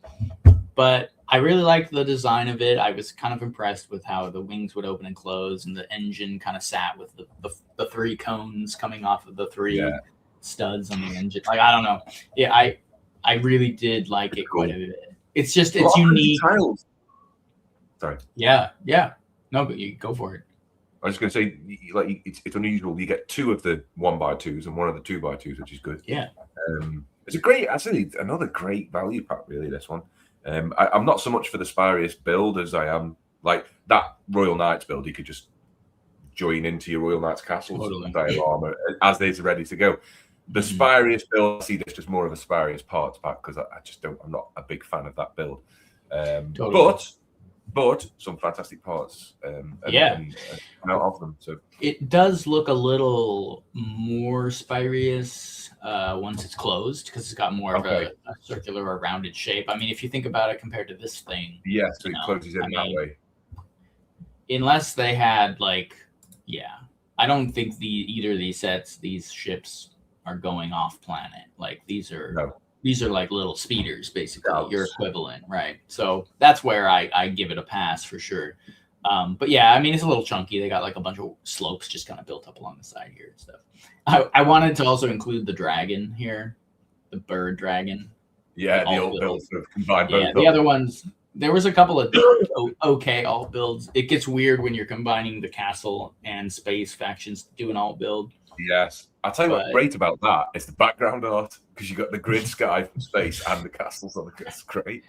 But I really liked the design of it. I was kind of impressed with how the wings would open and close and the engine kind of sat with the three cones coming off of the three studs on the engine. Like, I don't know. Yeah, I really did like it quite a bit. It's unique. Sorry. Yeah. No, but you go for it. I was going to say, like, it's unusual. You get two of the 1x2s and one of the 2x2s, which is good. Yeah. It's another great value pack, really, this one. I'm not so much for the Spyrius build as I am, like, that Royal Knights build. You could just join into your Royal Knights castles style armor as they're ready to go. The Spyrius build, I see this just more of a Spyrius parts pack because I'm not a big fan of that build. But some fantastic parts out of them. So it does look a little more Spyrius once it's closed because it's got more of a circular or rounded shape. I mean, if you think about it compared to this thing, so it closes in that way. Unless they had I don't think either of these ships are going off planet. Like these are like little speeders, basically, your equivalent, right? So that's where I give it a pass for sure. But yeah, I mean, it's a little chunky. They got like a bunch of slopes just kind of built up along the side here and stuff. I wanted to also include the dragon here, the bird dragon. Yeah, the alt builds sort of combined both. Yeah, the other ones, there was a couple of okay alt builds. It gets weird when you're combining the castle and space factions to do an alt build. Yes. I'll tell you what's great about that is the background art, because you got the grid sky from space and the castles on the. It's great.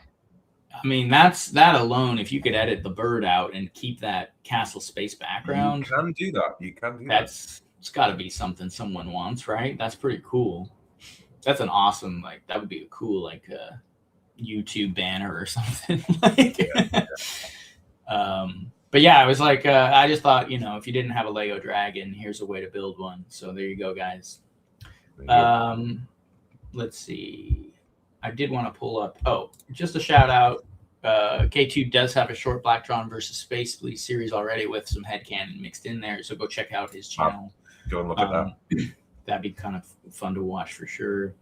I mean, that alone, if you could edit the bird out and keep that castle space background. You can do that. You can do it's got to be something someone wants, right? That's pretty cool. That's an awesome, like, that would be a cool, like, YouTube banner or something. Like, but yeah, I was like, I just thought, if you didn't have a Lego dragon, here's a way to build one. So there you go, guys. Let's see. I did want to pull up. Oh, just a shout out. K2 does have a short Blacktron versus Space Police series already with some headcanon mixed in there. So go check out his channel. Go and look at that. That'd be kind of fun to watch for sure.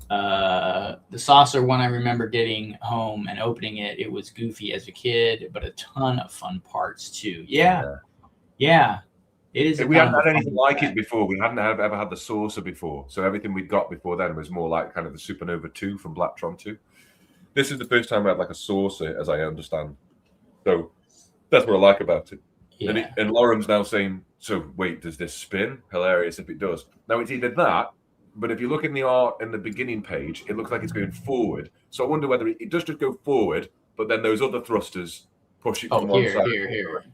The saucer one, I remember getting home and opening it. It was goofy as a kid, but a ton of fun parts too. Yeah. It is. We hadn't had anything like it before. We hadn't ever had the saucer before. So everything we'd got before then was more like kind of the Supernova 2 from Blacktron 2. This is the first time we had like a saucer, as I understand. So that's what I like about it. Yeah. And Lauren's now saying, so wait, does this spin? Hilarious if it does. Now it's either that, but if you look in the art in the beginning page, it looks like it's going forward. So I wonder whether it does just go forward, but then those other thrusters push it from one side. Here.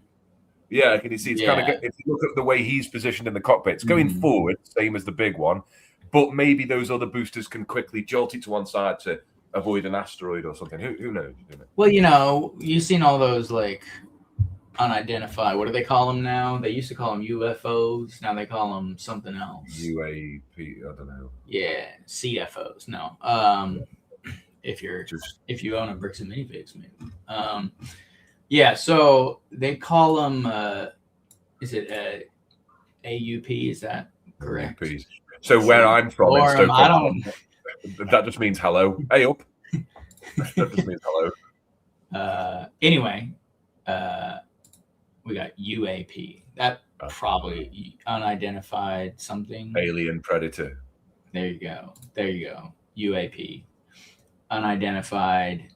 Yeah, can you see? It's kind of, if you look at the way he's positioned in the cockpit, it's going forward, same as the big one, but maybe those other boosters can quickly jolt it to one side to avoid an asteroid or something. Who knows? Well, you've seen all those like unidentified. What do they call them now? They used to call them UFOs. Now they call them something else. UAP. I don't know. Yeah, CFOs. No. If you own a Bricks and Minifigs, maybe. Yeah, so they call them, is it AUP? Is that correct? AUPs. So where I'm from, that just means hello. Hey up. That just means hello. Anyway, we got UAP. That probably unidentified something. Alien predator. There you go. UAP. Unidentified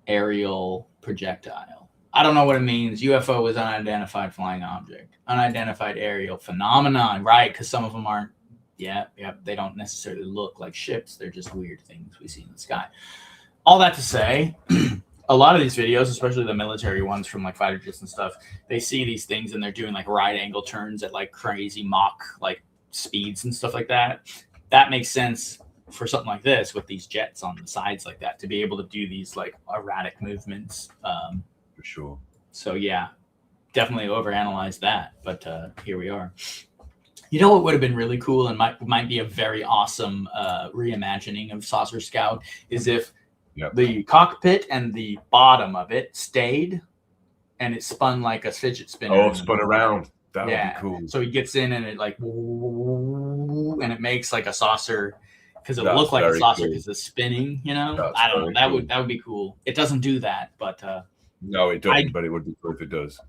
aerial projectile. I don't know what it means. UFO is unidentified flying object. Unidentified aerial phenomenon, right? Because some of them aren't. Yeah, they don't necessarily look like ships. They're just weird things we see in the sky. All that to say, a lot of these videos, especially the military ones from like fighter jets and stuff, they see these things and they're doing like right angle turns at like crazy Mach like speeds and stuff like that. That makes sense for something like this with these jets on the sides like that to be able to do these like erratic movements. For sure. So yeah, definitely overanalyze that, but here we are. You know what would have been really cool and might be a very awesome reimagining of Saucer Scout is if the cockpit and the bottom of it stayed and it spun like a fidget spinner. Oh, spun around. That would be cool. So he gets in and it like, and it makes like a saucer because it looked like a saucer because it's spinning, I don't know. That would be cool. It doesn't do that, but no, it doesn't, but it would be cool if it does.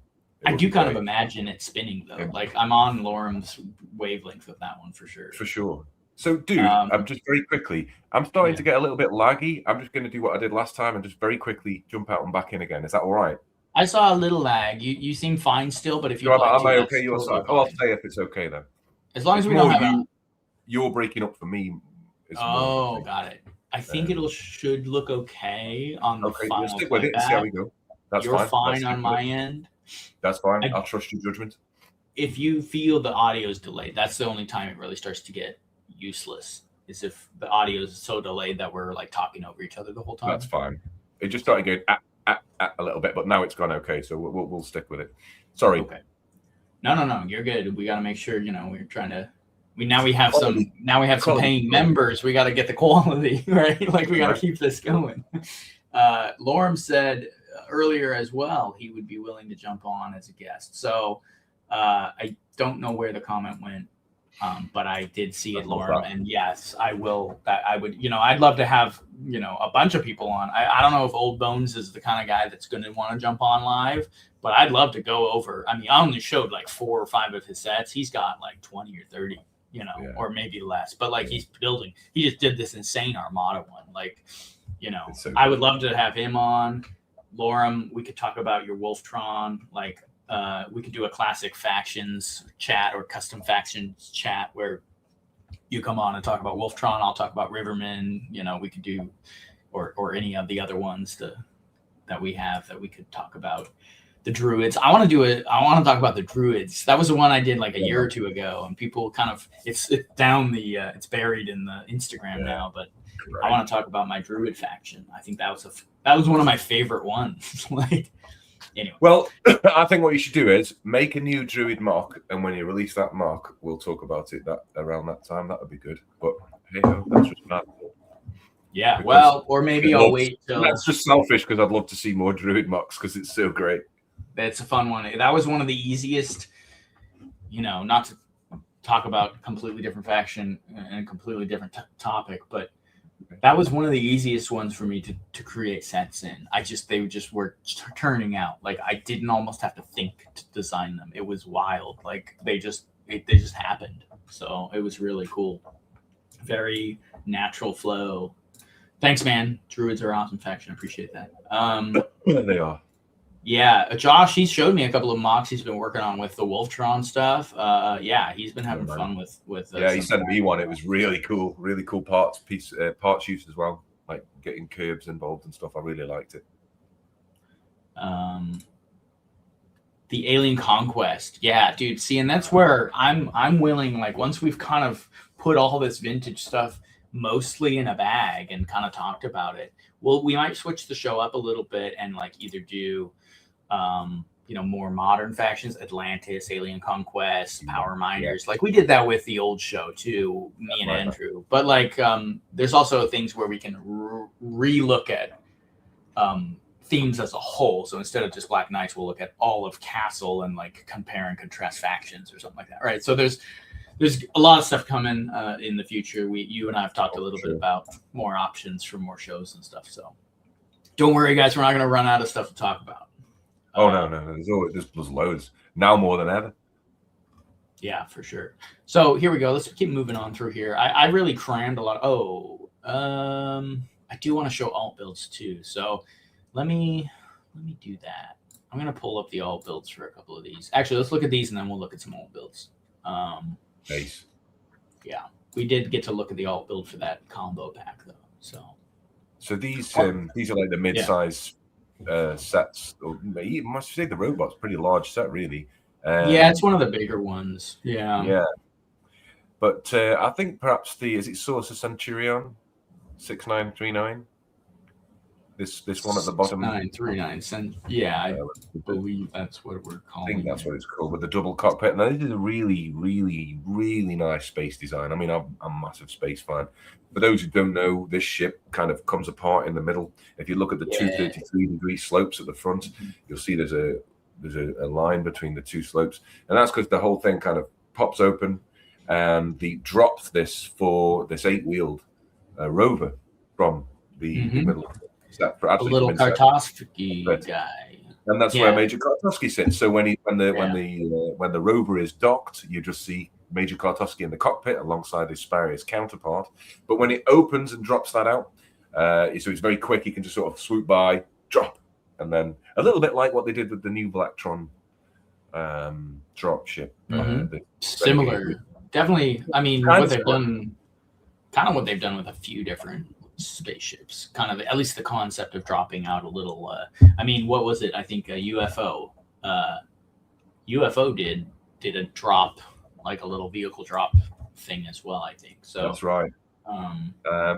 I do kind of imagine it spinning though. Like I'm on Lorem's wavelength with that one for sure. For sure. So, dude, I'm just very quickly. I'm starting to get a little bit laggy. I'm just going to do what I did last time and just very quickly jump out and back in again. Is that all right? I saw a little lag. You seem fine still, but if you am I okay your side? Oh, I'll say if it's okay then. As long as we don't have you're breaking up for me. Got it. I think should look okay on the final. Stick with it and see how we go. That's You're fine on my end. That's fine. I'll trust your judgment. If you feel the audio is delayed, that's the only time it really starts to get useless. Is if the audio is so delayed that we're like talking over each other the whole time. That's fine. It just started going a little bit, but now it's gone okay. So we'll stick with it. Sorry. Okay. No. You're good. We got to make sure we're trying to. Now we have some paying members. We got to get the quality right. Like we got to keep this going. Lorem said earlier as well he would be willing to jump on as a guest. So I don't know where the comment went, but I did see it, Lorem, and yes, I will. I would. I'd love to have a bunch of people on. I don't know if Old Bones is the kind of guy that's going to want to jump on live, but I'd love to go over. I mean, I only showed like 4 or 5 of his sets. He's got like 20 or 30. Or maybe less, but like he's building. He just did this insane Armada one. Like, I would love to have him on. Lorem, we could talk about your Wolftron. Like, we could do a classic factions chat or custom factions chat where you come on and talk about Wolftron. I'll talk about Riverman. We could do, or any of the other ones to that we have that we could talk about. The druids. I want to talk about the druids. That was the one I did like a year or two ago, and people kind of it's it's buried in the Instagram now. But I want to talk about my druid faction. I think that was one of my favorite ones. Like, anyway. Well, I think what you should do is make a new druid mock, and when you release that mock, we'll talk about it around that time. That would be good. But hey, that's just not. Yeah, well, or maybe I'll wait till. That's just selfish because I'd love to see more druid mocks because it's so great. It's a fun one. That was one of the easiest, not to talk about completely different faction and a completely different topic, but that was one of the easiest ones for me to create sets in. They just were turning out. Like, I didn't almost have to think to design them. It was wild. Like, they just happened. So it was really cool. Very natural flow. Thanks, man. Druids are awesome faction. I appreciate that. They are. Yeah, Josh, he showed me a couple of mocks he's been working on with the Wolftron stuff. He's been having fun with. He sent me one. It was really cool parts use as well, like getting curbs involved and stuff. I really liked it. The Alien Conquest, yeah, dude. See, and that's where I'm willing. Like, once we've kind of put all this vintage stuff mostly in a bag and kind of talked about it, well, we might switch the show up a little bit and like either do more modern factions, Atlantis, Alien Conquest, Power Miners. Like, we did that with the old show too, me and Andrew. But like, there's also things where we can relook at themes as a whole. So instead of just Black Knights, we'll look at all of Castle and like compare and contrast factions or something like that. Right. So there's a lot of stuff coming in the future. You and I have talked a little bit about more options for more shows and stuff. So don't worry, guys. We're not going to run out of stuff to talk about. Oh, no. There's loads. Now more than ever. Yeah, for sure. So here we go. Let's keep moving on through here. I really crammed a lot. I do want to show alt builds too. So let me do that. I'm going to pull up the alt builds for a couple of these. Actually, let's look at these and then we'll look at some alt builds. Nice. Yeah, we did get to look at the alt build for that combo pack though. So these are like the mid-size sets. Or you must say the robot's pretty large set, really. It's one of the bigger ones. Yeah. But I think perhaps is it Saucer Centurion 6939? This one at the bottom. 6939. I believe that's what we're calling. I think that's what it's called, with the double cockpit. Now, this is a really, really, really nice space design. I mean, I'm a massive space fan. For those who don't know, this ship kind of comes apart in the middle. If you look at the 233-degree slopes at the front, you'll see there's a line between the two slopes, and that's because the whole thing kind of pops open, and they dropped this for this 8-wheeled rover from the middle. A little Kartovsky guy, and that's where Major Kartovsky sits. So when the rover is docked, you just see Major Kartovsky in the cockpit alongside his Spyrius counterpart. But when it opens and drops that out, so it's very quick. You can just sort of swoop by, drop, and then a little bit like what they did with the new Blacktron drop ship. Similar, definitely. I mean, what they've done with a few different spaceships, kind of, at least the concept of dropping out a little. I mean, what was it? I think a UFO did a drop, like a little vehicle drop thing as well, I think. So that's right.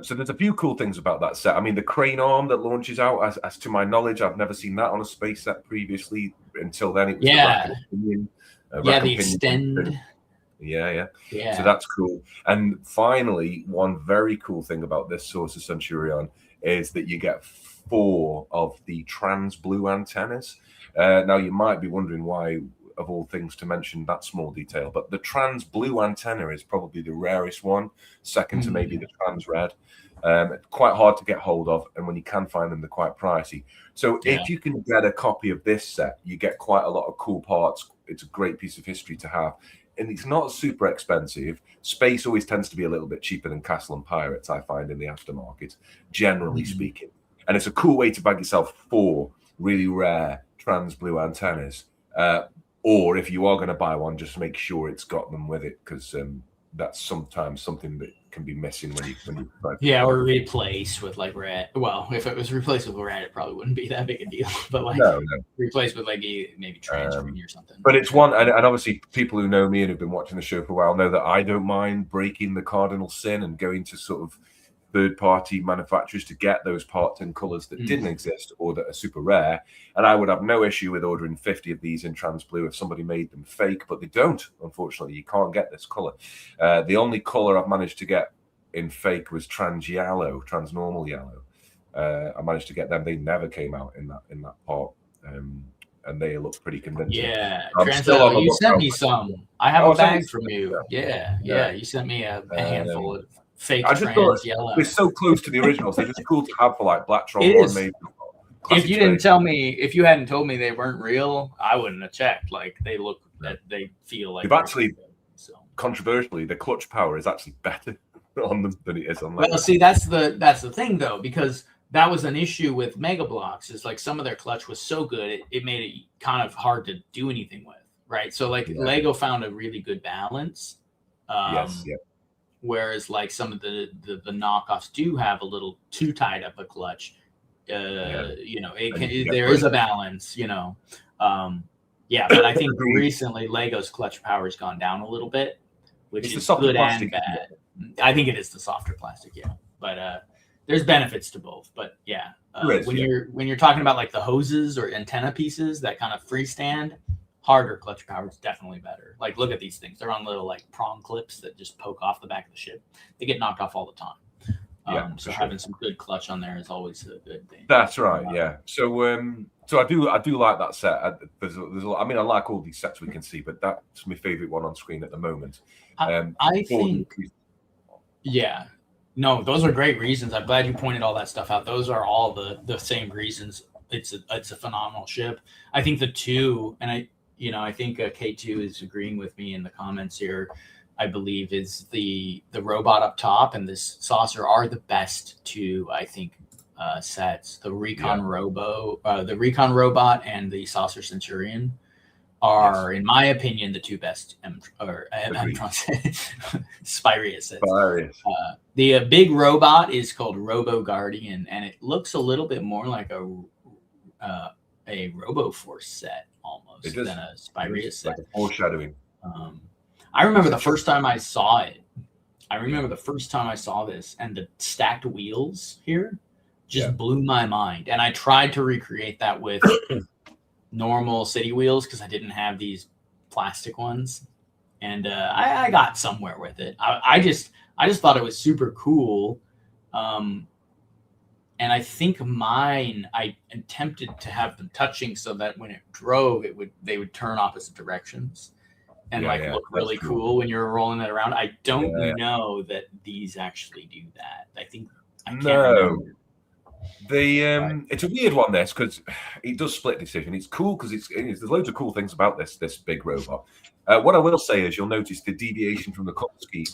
So there's a few cool things about that set. I mean, the crane arm that launches out, as to my knowledge, I've never seen that on a space set previously. Until then, it was the extend. Yeah. So that's cool. And finally, one very cool thing about this Saucer Centurion is that you get 4 of the trans blue antennas. Now, you might be wondering why, of all things, to mention that small detail, but the trans blue antenna is probably the rarest one, second to maybe the trans red. Quite hard to get hold of, and when you can find them, they're quite pricey. So if you can get a copy of this set, you get quite a lot of cool parts. It's a great piece of history to have. And it's not super expensive. Space always tends to be a little bit cheaper than Castle and Pirates, I find, in the aftermarket, generally speaking. And it's a cool way to bag yourself 4 really rare trans blue antennas. Or if you are going to buy one, just make sure it's got them with it, because that's sometimes something that can be missing when you yeah, or replaced with like red. Well, if it was replaced with red, it probably wouldn't be that big a deal. But like replaced with like maybe transferring or something. But it's one, and obviously people who know me and have been watching the show for a while know that I don't mind breaking the cardinal sin and going to sort of third-party manufacturers to get those parts and colors that didn't exist or that are super rare. And I would have no issue with ordering 50 of these in trans blue if somebody made them fake, but they don't. Unfortunately, you can't get this color. The only color I've managed to get in fake was trans yellow, trans normal yellow. I managed to get them. They never came out in that part, and they look pretty convincing. Yeah, trans yellow. You sent me some. I have a bag from you. Yeah. You sent me a handful of fake trans yellow. It's so close to the originals. They're just cool to have for like Blacktron. If you didn't tell me, if you hadn't told me they weren't real, I wouldn't have checked. Like they look, that they feel like. They've actually, controversially, the clutch power is actually better on them than it is on. Well, see, that's the thing though, because that was an issue with Mega Bloks. Is like some of their clutch was so good, it made it kind of hard to do anything with, right? So like Lego found a really good balance. Whereas like some of the knockoffs do have a little too tied up a clutch. You know, there is a balance, you know. But I think recently Lego's clutch power has gone down a little bit, which is good and bad. I think it is the softer plastic, but there's benefits to both. But when you're talking about like the hoses or antenna pieces that kind of freestand, harder clutch power is definitely better. Like look at these things; they're on little like prong clips that just poke off the back of the ship. They get knocked off all the time. So having some good clutch on there is always a good thing. That's right. Yeah. So I do like that set. There's a lot, I mean, I like all these sets we can see, but that's my favorite one on screen at the moment. I think. Yeah. No, those are great reasons. I'm glad you pointed all that stuff out. Those are all the same reasons. It's a phenomenal ship. I think the two, and I think K2 is agreeing with me in the comments here. I believe is the robot up top and this saucer are the best two, I think, sets. The Recon the Recon robot and the Saucer Centurion are, in my opinion, the two best Spyrius sets. The big robot is called Robo Guardian, and it looks a little bit more like a RoboForce set almost than a Spyrius set. Like foreshadowing. I remember the first time I saw it. I remember the first time I saw this, and the stacked wheels here just blew my mind. And I tried to recreate that with normal city wheels because I didn't have these plastic ones, and I got somewhere with it. I just thought it was super cool, and I think mine I attempted to have them touching so that when it drove, they would turn opposite directions. And look really cool when you're rolling it around. I don't know that these actually do that. I think I can't remember. It's a weird one, this, because it does split decision. It's cool because there's loads of cool things about this big robot. What I will say is you'll notice the deviation from the Kolsky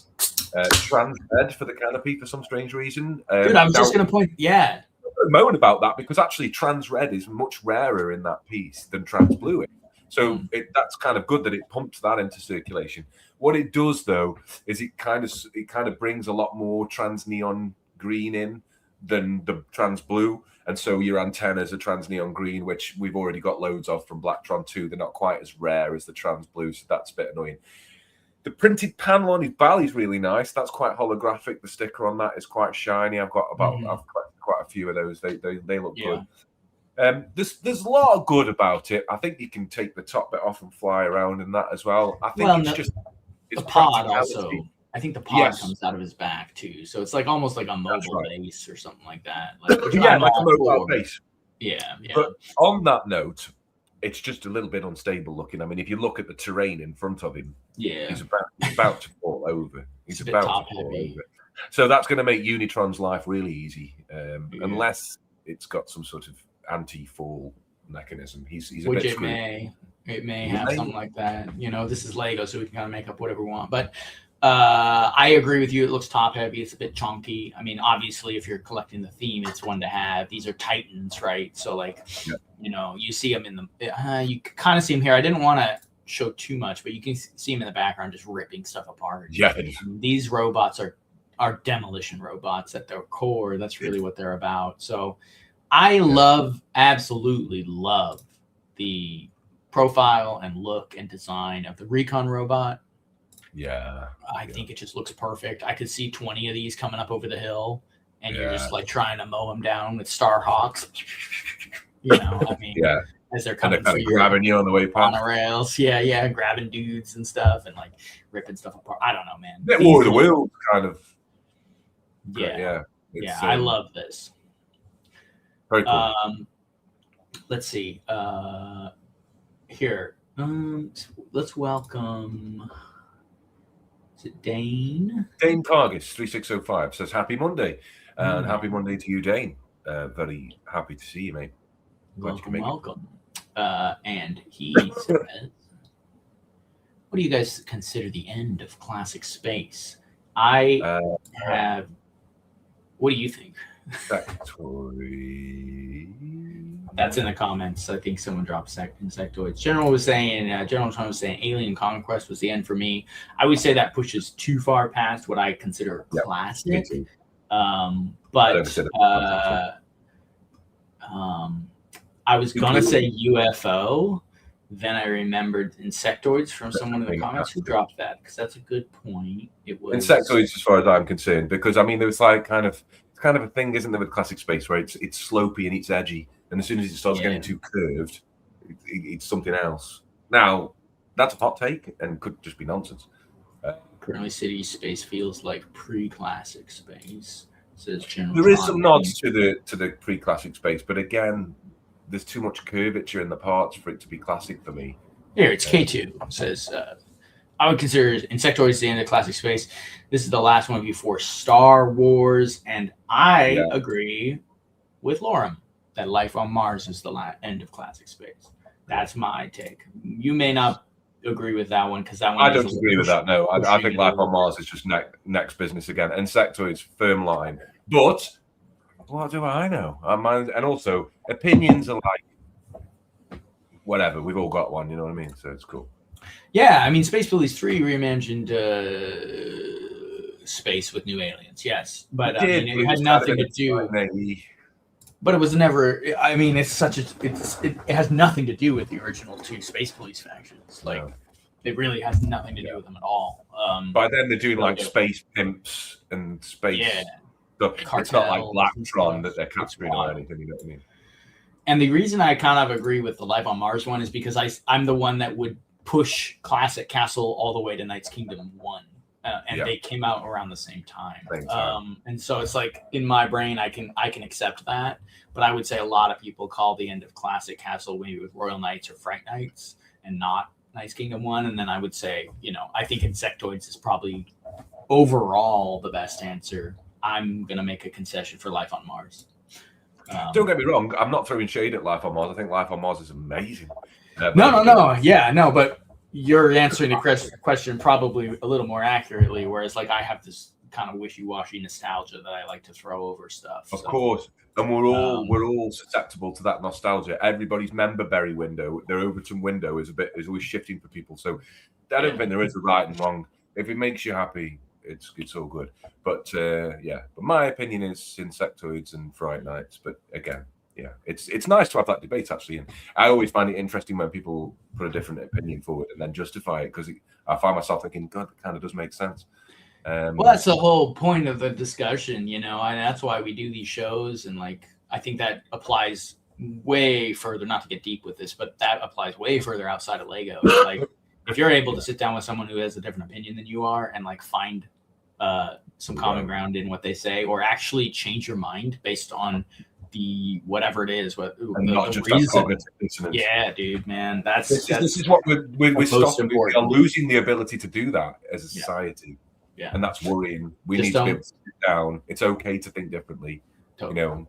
trans red for the canopy for some strange reason. Dude, I was just going to point. Yeah. I'm moan about that because actually trans red is much rarer in that piece than trans blue is. So that's kind of good that it pumps that into circulation. What it does, though, is it kind of brings a lot more trans neon green in than the trans blue, and so your antennas are trans neon green, which we've already got loads of from Blacktron 2. They're not quite as rare as the trans blue, so that's a bit annoying. The printed panel on his belly is really nice. That's quite holographic. The sticker on that is quite shiny. I've got quite a few of those. They look good. There's a lot of good about it. I think you can take the top bit off and fly around in that as well. I think it's the pod also. I think the pod comes out of his back too, so it's like almost like a mobile base or something like that. Like, like a mobile base. Yeah. But on that note, it's just a little bit unstable looking. I mean, if you look at the terrain in front of him, he's about to fall over. He's about to fall over. So that's going to make Unitron's life really easy, unless it's got some sort of anti-fall mechanism. He's a bit screwed. It may have something like that. You know, this is Lego, so we can kind of make up whatever we want. But I agree with you. It looks top heavy. It's a bit chunky. I mean, obviously, if you're collecting the theme, it's one to have. These are Titans, right? So, like, you know, you see them in the. You kind of see them here. I didn't want to show too much, but you can see him in the background just ripping stuff apart. Yeah. These robots are demolition robots at their core. That's really what they're about. So I absolutely love the profile and look and design of the recon robot. Yeah. I think it just looks perfect. I could see 20 of these coming up over the hill, and you're just like trying to mow them down with Starhawks. You know, I mean, as they're coming for you, grabbing you on the way past. Monorails, grabbing dudes and stuff, and like ripping stuff apart. I don't know, man. Bit War of the Worlds kind of. Yeah. I love this. Very cool. Let's see. Here, let's welcome. Is it Dane? Dane Cargis 3605 says happy Monday, and happy Monday to you, Dane. Very happy to see you, mate. Welcome. And he says, what do you guys consider the end of classic space? I have. What do you think? That's in the comments. I think someone dropped insectoids. General was saying, General Trump was saying, Alien Conquest was the end for me. I would say that pushes too far past what I consider classic. But I was gonna say UFO. Then I remembered insectoids from someone in the comments who dropped that, because that's a good point. It was insectoids, as far as I'm concerned, because I mean, there was like kind of a thing, isn't there, with classic space, where it's slopey and it's edgy, and as soon as it starts getting too curved, it's something else. Now, that's a hot take and could just be nonsense. Currently, city space feels like pre-classic space. Says General. There is some nods to the pre-classic space, but again, there's too much curvature in the parts for it to be classic for me. Here, it's K2. Says, I would consider insectoids the end of classic space. This is the last one before Star Wars, and I agree with Lorem that Life on Mars is the end of classic space. That's my take. You may not agree with that one, because that one. I don't agree with that. No, I think Life on Mars is just next business again. Insectoids, firm line. But what do I know? And also, opinions are like whatever. We've all got one, you know what I mean? So it's cool. Yeah, I mean, Space Police 3 reimagined space with new aliens. Yes, but I mean, it had nothing to do. But it was never. I mean, it has nothing to do with the original two Space Police factions. Like, it really has nothing to do with them at all. By then, they're doing like space pimps and space. Yeah. It's not like Blacktron that they're capturing or anything, you know what I mean? And the reason I kind of agree with the Life on Mars one is because I'm the one that would push Classic Castle all the way to Knights Kingdom 1. And they came out around the same time. And so it's like, in my brain, I can accept that. But I would say a lot of people call the end of Classic Castle maybe with Royal Knights or Frank Knights and not Knights Kingdom 1. And then I would say, I think Insectoids is probably overall the best answer. I'm going to make a concession for Life on Mars. Don't get me wrong. I'm not throwing shade at Life on Mars. I think Life on Mars is amazing. No. Yeah, no, but you're answering the question probably a little more accurately, whereas like I have this kind of wishy-washy nostalgia that I like to throw over stuff. Of course. And we're all susceptible to that nostalgia. Everybody's member berry window, their Overton window is always shifting for people. So I don't think there is a right and wrong. If it makes you happy, it's all good. But but my opinion is Insectoids and Fright Nights. But again, it's nice to have that debate actually, and I always find it interesting when people put a different opinion forward and then justify it, because I find myself thinking, God, it kind of does make sense. Well, that's the whole point of the discussion, and that's why we do these shows. And like, I think that applies way further. Not to get deep with this, but that applies way further outside of Lego. Like, if you're able to sit down with someone who has a different opinion than you are and like find some common ground in what they say, or actually change your mind based on the whatever it is, not just cognitive dissonance. Yeah, dude, man, this is what we're stopping. We are losing the ability to do that as a society, and that's worrying. We need to be able to sit down. It's okay to think differently. Totally.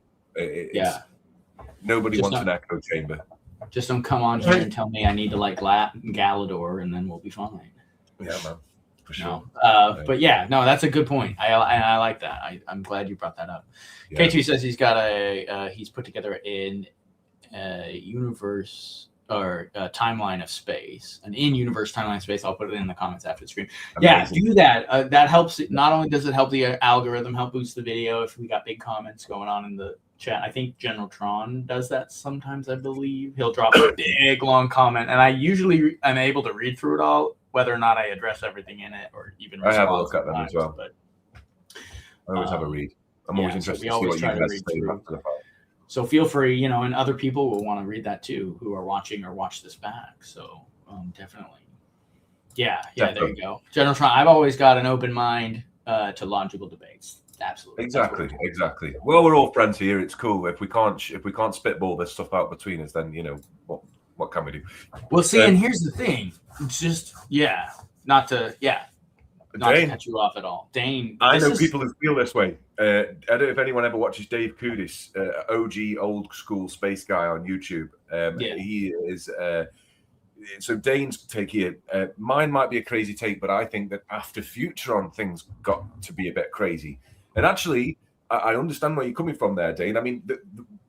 Nobody wants an echo chamber. Just don't come on here and tell me I need to like Galador, and then we'll be fine. Yeah, man. For sure. But that's a good point. I like that. I'm glad you brought that up. K2 says he's got he's put together a universe timeline of space, an in-universe timeline of space. I'll put it in the comments after the stream. Amazing. Yeah, do that. That helps. Not only does it help the algorithm, help boost the video if we got big comments going on in the chat. I think General Tron does that sometimes, I believe. He'll drop a big, long comment, and I usually am able to read through it all, whether or not I address everything in it or even I have a look at them as well. But I always have a read. I'm always interested to see what you guys say about the file. So feel free, and other people will want to read that too, who are watching or watch this back. So definitely. Yeah, there you go. General Tron, I've always got an open mind to logical debates. Absolutely. Exactly. Well, we're all friends here. It's cool. If we can't spitball this stuff out between us, then what can we do? Well, see, and here's the thing. It's just not to cut you off at all. Dane, I know people who feel this way. I don't know if anyone ever watches Dave Kudis, OG old school space guy on YouTube. He is. So Dane's take here, mine might be a crazy take, but I think that after Futuron, things got to be a bit crazy. And actually, I understand where you're coming from there, Dane. I mean,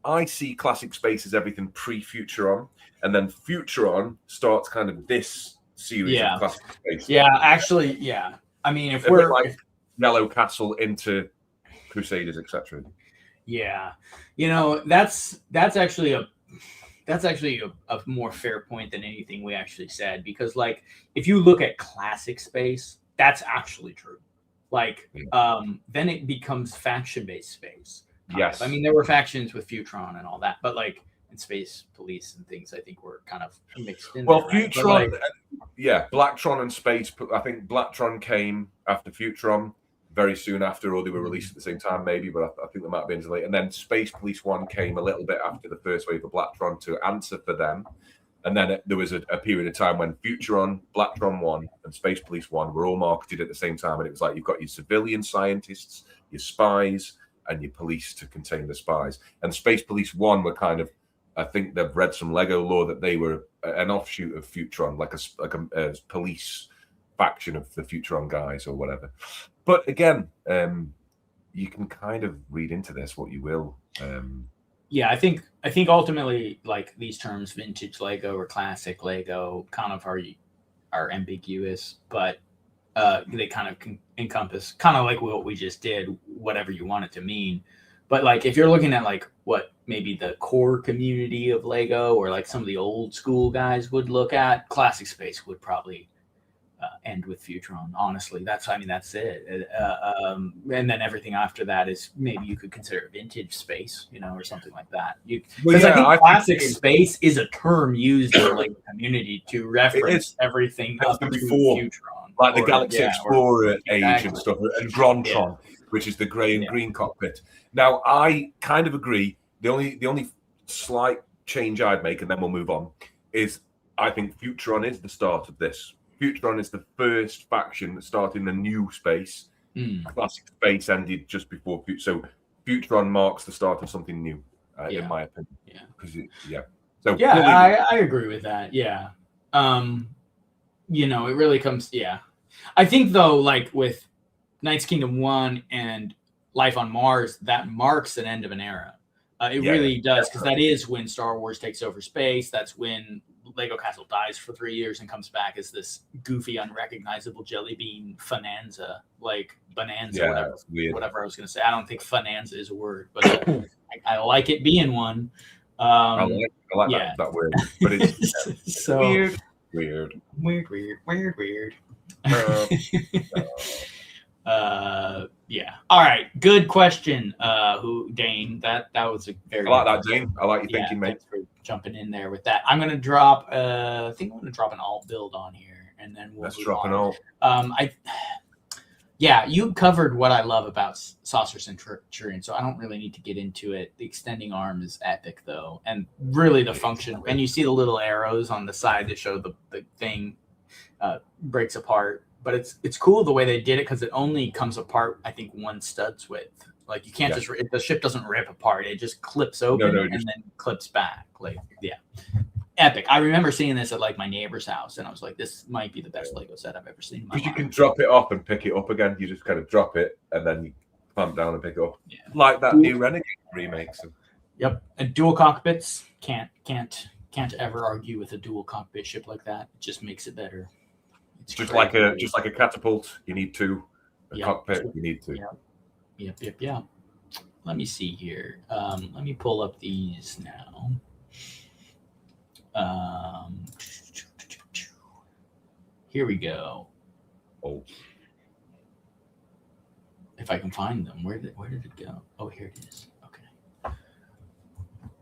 I see classic space as everything pre-Futuron, and then Futuron starts kind of this series of classic space. Yeah, actually, yeah. I mean, if we're like Yellow Castle into Crusaders, etc. Yeah, that's actually a more fair point than anything we actually said, because like if you look at classic space, that's actually true. Like then it becomes faction-based space. Yes, I mean there were factions with Futron and all that, but like in Space Police and things, I think were kind of mixed in. Well, there, Futron, Blacktron and Space. I think Blacktron came after Futron very soon after, or they were released at the same time, maybe, but I think they might have been delayed. And then Space Police 1 came a little bit after the first wave of Blacktron to answer for them. And then there was a period of time when Futuron, Blacktron 1, and Space Police 1 were all marketed at the same time. And it was like you've got your civilian scientists, your spies, and your police to contain the spies. And Space Police 1 were kind of, I think they've read some Lego lore that they were an offshoot of Futuron, like a police faction of the Futuron guys or whatever. But again, you can kind of read into this what you will. I think ultimately, like these terms, vintage Lego or classic Lego, kind of are ambiguous, but they kind of encompass kind of like what we just did, whatever you want it to mean. But like if you're looking at like what maybe the core community of Lego or like some of the old school guys would look at, classic space would probably end with Futron. Honestly, that's it. And then everything after that is maybe you could consider vintage space, or something like that. Because I think classic space is a term used in the Lego community to reference everything up to before Futron, like the Galaxy Explorer age and stuff, and Grontron, which is the grey and green cockpit. Now, I kind of agree. The only slight change I'd make, and then we'll move on, is I think Futron is the start of this. Futron is the first faction that started in the new space. Classic space ended just before so Futron marks the start of something new, in my opinion. I agree with that. Yeah. It really comes. Yeah. I think though, like with Knights Kingdom 1 and Life on Mars, that marks an end of an era. It really does, because that is when Star Wars takes over space. That's when Lego Castle dies for 3 years and comes back as this goofy, unrecognizable jelly bean Finanza, like Bonanza, whatever I was going to say. I don't think Finanza is a word, but I like it being one. I like that word, but it's so weird. All right, good question. Dane? That was a very. I like that, Dane. I like your thinking, mate. Thanks for jumping in there with that. I'm gonna drop. I think I'm gonna drop an alt build on here, and then we'll drop an alt. You covered what I love about Saucer Centurion, so I don't really need to get into it. The extending arm is epic, though, and really the function. And you see the little arrows on the side that show the thing breaks apart. But it's cool the way they did it, because it only comes apart, I think, one stud's width. Like you can't the ship doesn't rip apart; it just clips open and then clips back. Like epic. I remember seeing this at like my neighbor's house, and I was like, "This might be the best Lego set I've ever seen." Because you can drop it off and pick it up again. You just kind of drop it and then you clamp down and pick it up, like that new Renegade remake. So. Yep, and dual cockpits can't Can't ever argue with a dual cockpit ship like that. It just makes it better. It's just like a catapult. You need two. A Yep. cockpit. You need two. Yep. Let me see here. Let me pull up these now. Here we go. Oh. If I can find them, where did it go? Oh, here it is. Okay.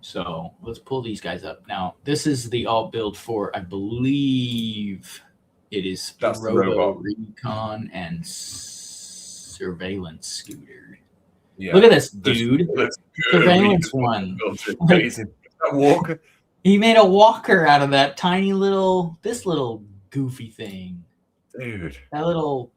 So let's pull these guys up. Now, this is the alt build for, I believe it is Robo Recon and Surveillance Scooter. Yeah. Look at this, dude. Surveillance one. Amazing. That walker. He made a walker out of that tiny this little goofy thing. Dude. That little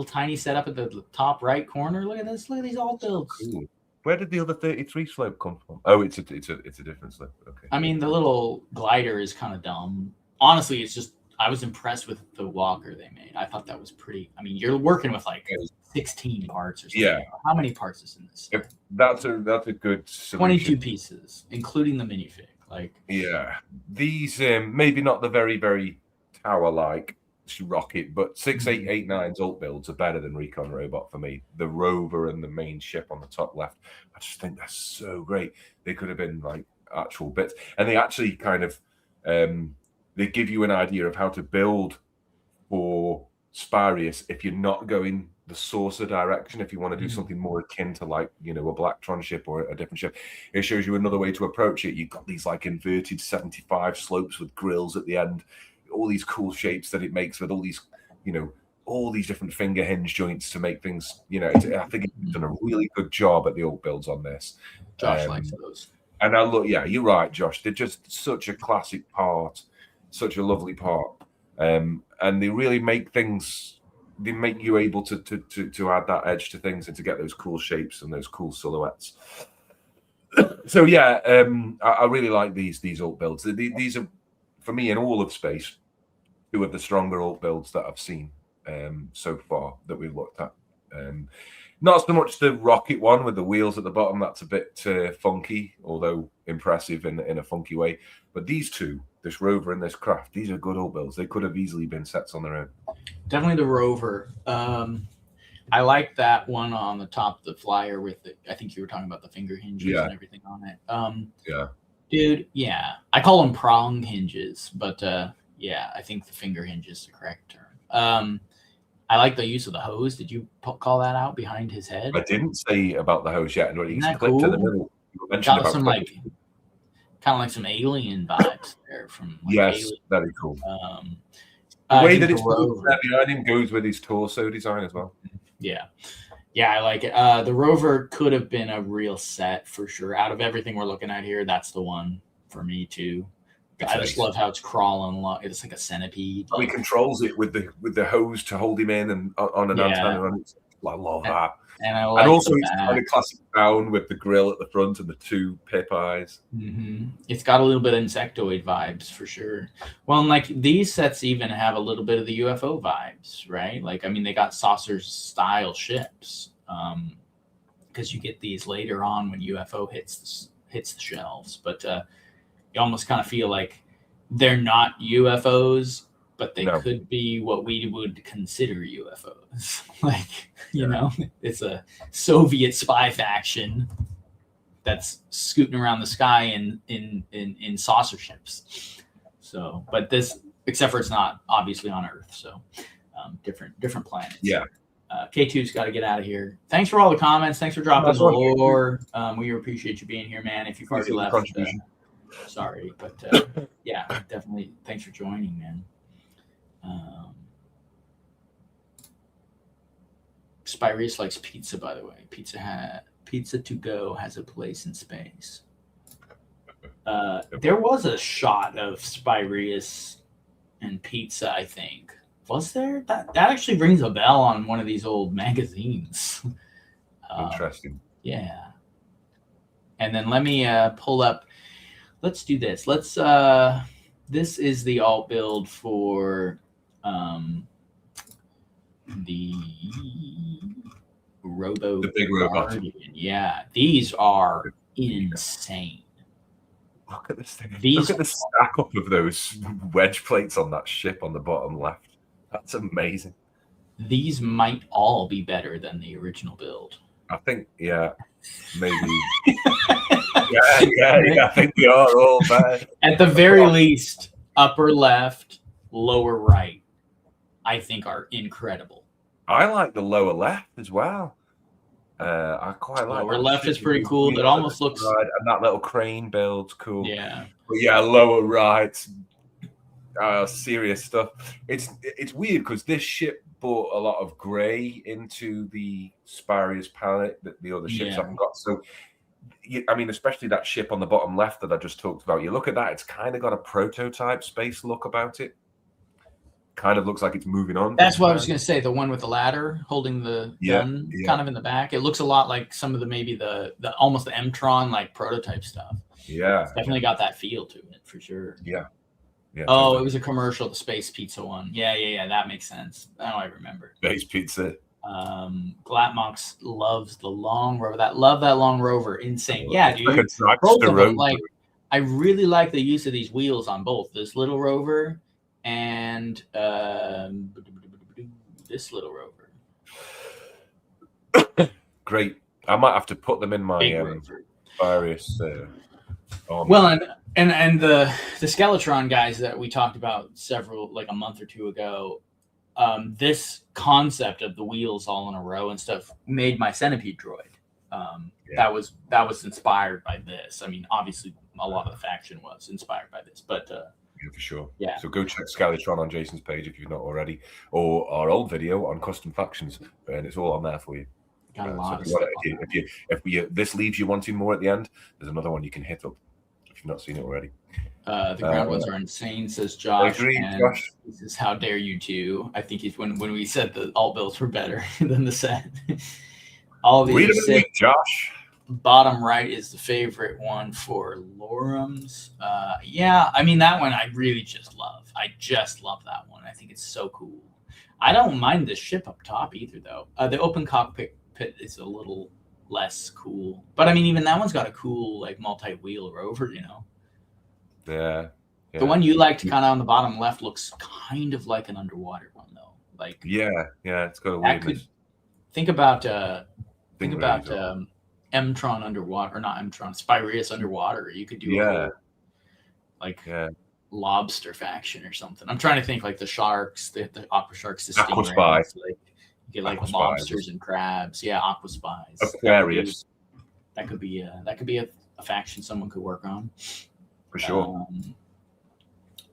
tiny setup at the top right corner. Look at this. Look at these alt builds. Cool. Where did the other 33 slope come from? Oh, it's a different slope. Okay. I mean, the little glider is kind of dumb. Honestly, it's just I was impressed with the walker they made. I thought that was pretty. I mean, you're working with like 16 parts or something. Yeah. How many parts is in this? That's a good solution. 22 pieces, including the minifig. Like, yeah, these maybe not the very, very tower-like rocket, but 6889's alt builds are better than Recon Robot for me. The rover and the main ship on the top left, I just think they're so great. They could have been like actual bits, and they actually kind of they give you an idea of how to build for Spyrius if you're not going the saucer direction. If you want to do something more akin to like, you know, a Blacktron ship or a different ship, it shows you another way to approach it. You've got these like inverted 75 slopes with grills at the end, all these cool shapes that it makes with all these, you know, all these different finger hinge joints to make things, you know, I think it's done a really good job at the alt builds on this. Josh likes those. And I look, yeah, you're right, Josh. They're just such a classic part, such a lovely part. And they really make things, they make you able to add that edge to things and to get those cool shapes and those cool silhouettes. So yeah, I really like these alt builds. These are, for me, in all of Space, two of the stronger alt builds that I've seen so far that we've looked at. Not so much the rocket one with the wheels at the bottom. That's a bit funky, although impressive in a funky way. But these two, this rover and this craft, these are good alt builds. They could have easily been sets on their own. Definitely the rover. I like that one on the top of the flyer with the, I think you were talking about the finger hinges and everything on it. Yeah. Dude, yeah. I call them prong hinges, but yeah, I think the finger hinge is the correct term. I like the use of the hose. Did you call that out behind his head? I didn't say about the hose yet. And he's clipped cool? to the middle. Got some like, kind of like some alien vibes there from. Like, yes, alien. Very cool. The way that it's behind him goes with his torso design as well. Yeah. Yeah, I like it. The rover could have been a real set for sure. Out of everything we're looking at here, that's the one for me too. I just love how it's crawling along. It's like a centipede. He controls it with the hose to hold him in and on an antenna. And I love that. And I like also it's kind of classic down with the grill at the front and the two pip eyes. Mm-hmm. It's got a little bit of insectoid vibes for sure. Well, and like these sets even have a little bit of the UFO vibes, right? Like, I mean, they got saucer style ships because you get these later on when UFO hits the shelves. But you almost kind of feel like they're not UFOs, but they could be what we would consider UFOs. Like, you know, it's a Soviet spy faction that's scooting around the sky in saucer ships. So, but this, except for it's not obviously on Earth, so different planets. Yeah. K2's got to get out of here. Thanks for all the comments. Thanks for dropping the lore. We appreciate you being here, man. If you've already left, sorry, but yeah, definitely. Thanks for joining, man. Spyrius likes pizza, by the way. Pizza to go has a place in space. There was a shot of Spyrius and pizza, I think. Was there? That actually rings a bell on one of these old magazines. Interesting. Yeah. And then let me pull up. Let's do this. Let's. This is the alt build for the the big robot. Yeah, these are insane. Look at this thing. These- Look at the stack up of those wedge plates on that ship on the bottom left. That's amazing. These might all be better than the original build. I think, yeah, maybe. yeah. I think they are all better. At the very least, upper left, lower right, I think are incredible. I like the lower left as well. I quite like lower that left ship. is pretty cool. It almost looks right, and that little crane build's cool. Yeah. But yeah, lower right, serious stuff. It's weird because this ship brought a lot of grey into the Spyrius palette that the other ships haven't got. So, I mean, especially that ship on the bottom left that I just talked about. You look at that; it's kind of got a prototype space look about it. Kind of looks like it's moving on. That's what I was going to say. The one with the ladder holding the gun kind of in the back. It looks a lot like some of the maybe the almost the M-Tron like prototype stuff. Yeah. It's definitely got that feel to it for sure. Yeah. Oh, totally. It was a commercial, the Space Pizza one. Yeah. That makes sense. Now I remember. Space Pizza. Glatmox loves the long rover. Love that long rover. Insane. Yeah, dude. Like both of them, like, I really like the use of these wheels on both this little rover and this little rover. Great. I might have to put them in my Spyrius. Well, and the Skeletron guys that we talked about a month or two ago, this concept of the wheels all in a row and stuff made my centipede droid. That was inspired by this. I mean, obviously a lot of the faction was inspired by this, but yeah, for sure. Yeah. So go check Skeletron on Jason's page if you've not already, or our old video on custom factions, and it's all on there for you. Got a lot. So if this leaves you wanting more at the end, there's another one you can hit up if you've not seen it already. The ground ones are insane, says Josh. Agreed, Josh. This is how dare you two. I think he's when we said the alt builds were better than the set. All these Josh. Bottom right is the favorite one for Lorem's. Yeah, I mean that one I really just love. I just love that one. I think it's so cool. I don't mind the ship up top either, though. The open cockpit is a little less cool, but I mean even that one's got a cool like multi-wheel rover, you know. Yeah. The one you liked kind of on the bottom left looks kind of like an underwater one though. Like it's got a weirdness. Think about M-Tron underwater, or not M-Tron, Spyrius underwater. You could do a whole, lobster faction or something. I'm trying to think like the sharks, the aqua sharks, the aqua spies. Like you get like lobsters and crabs. Yeah, aqua spies. Aquarius. That could be a faction someone could work on. For sure.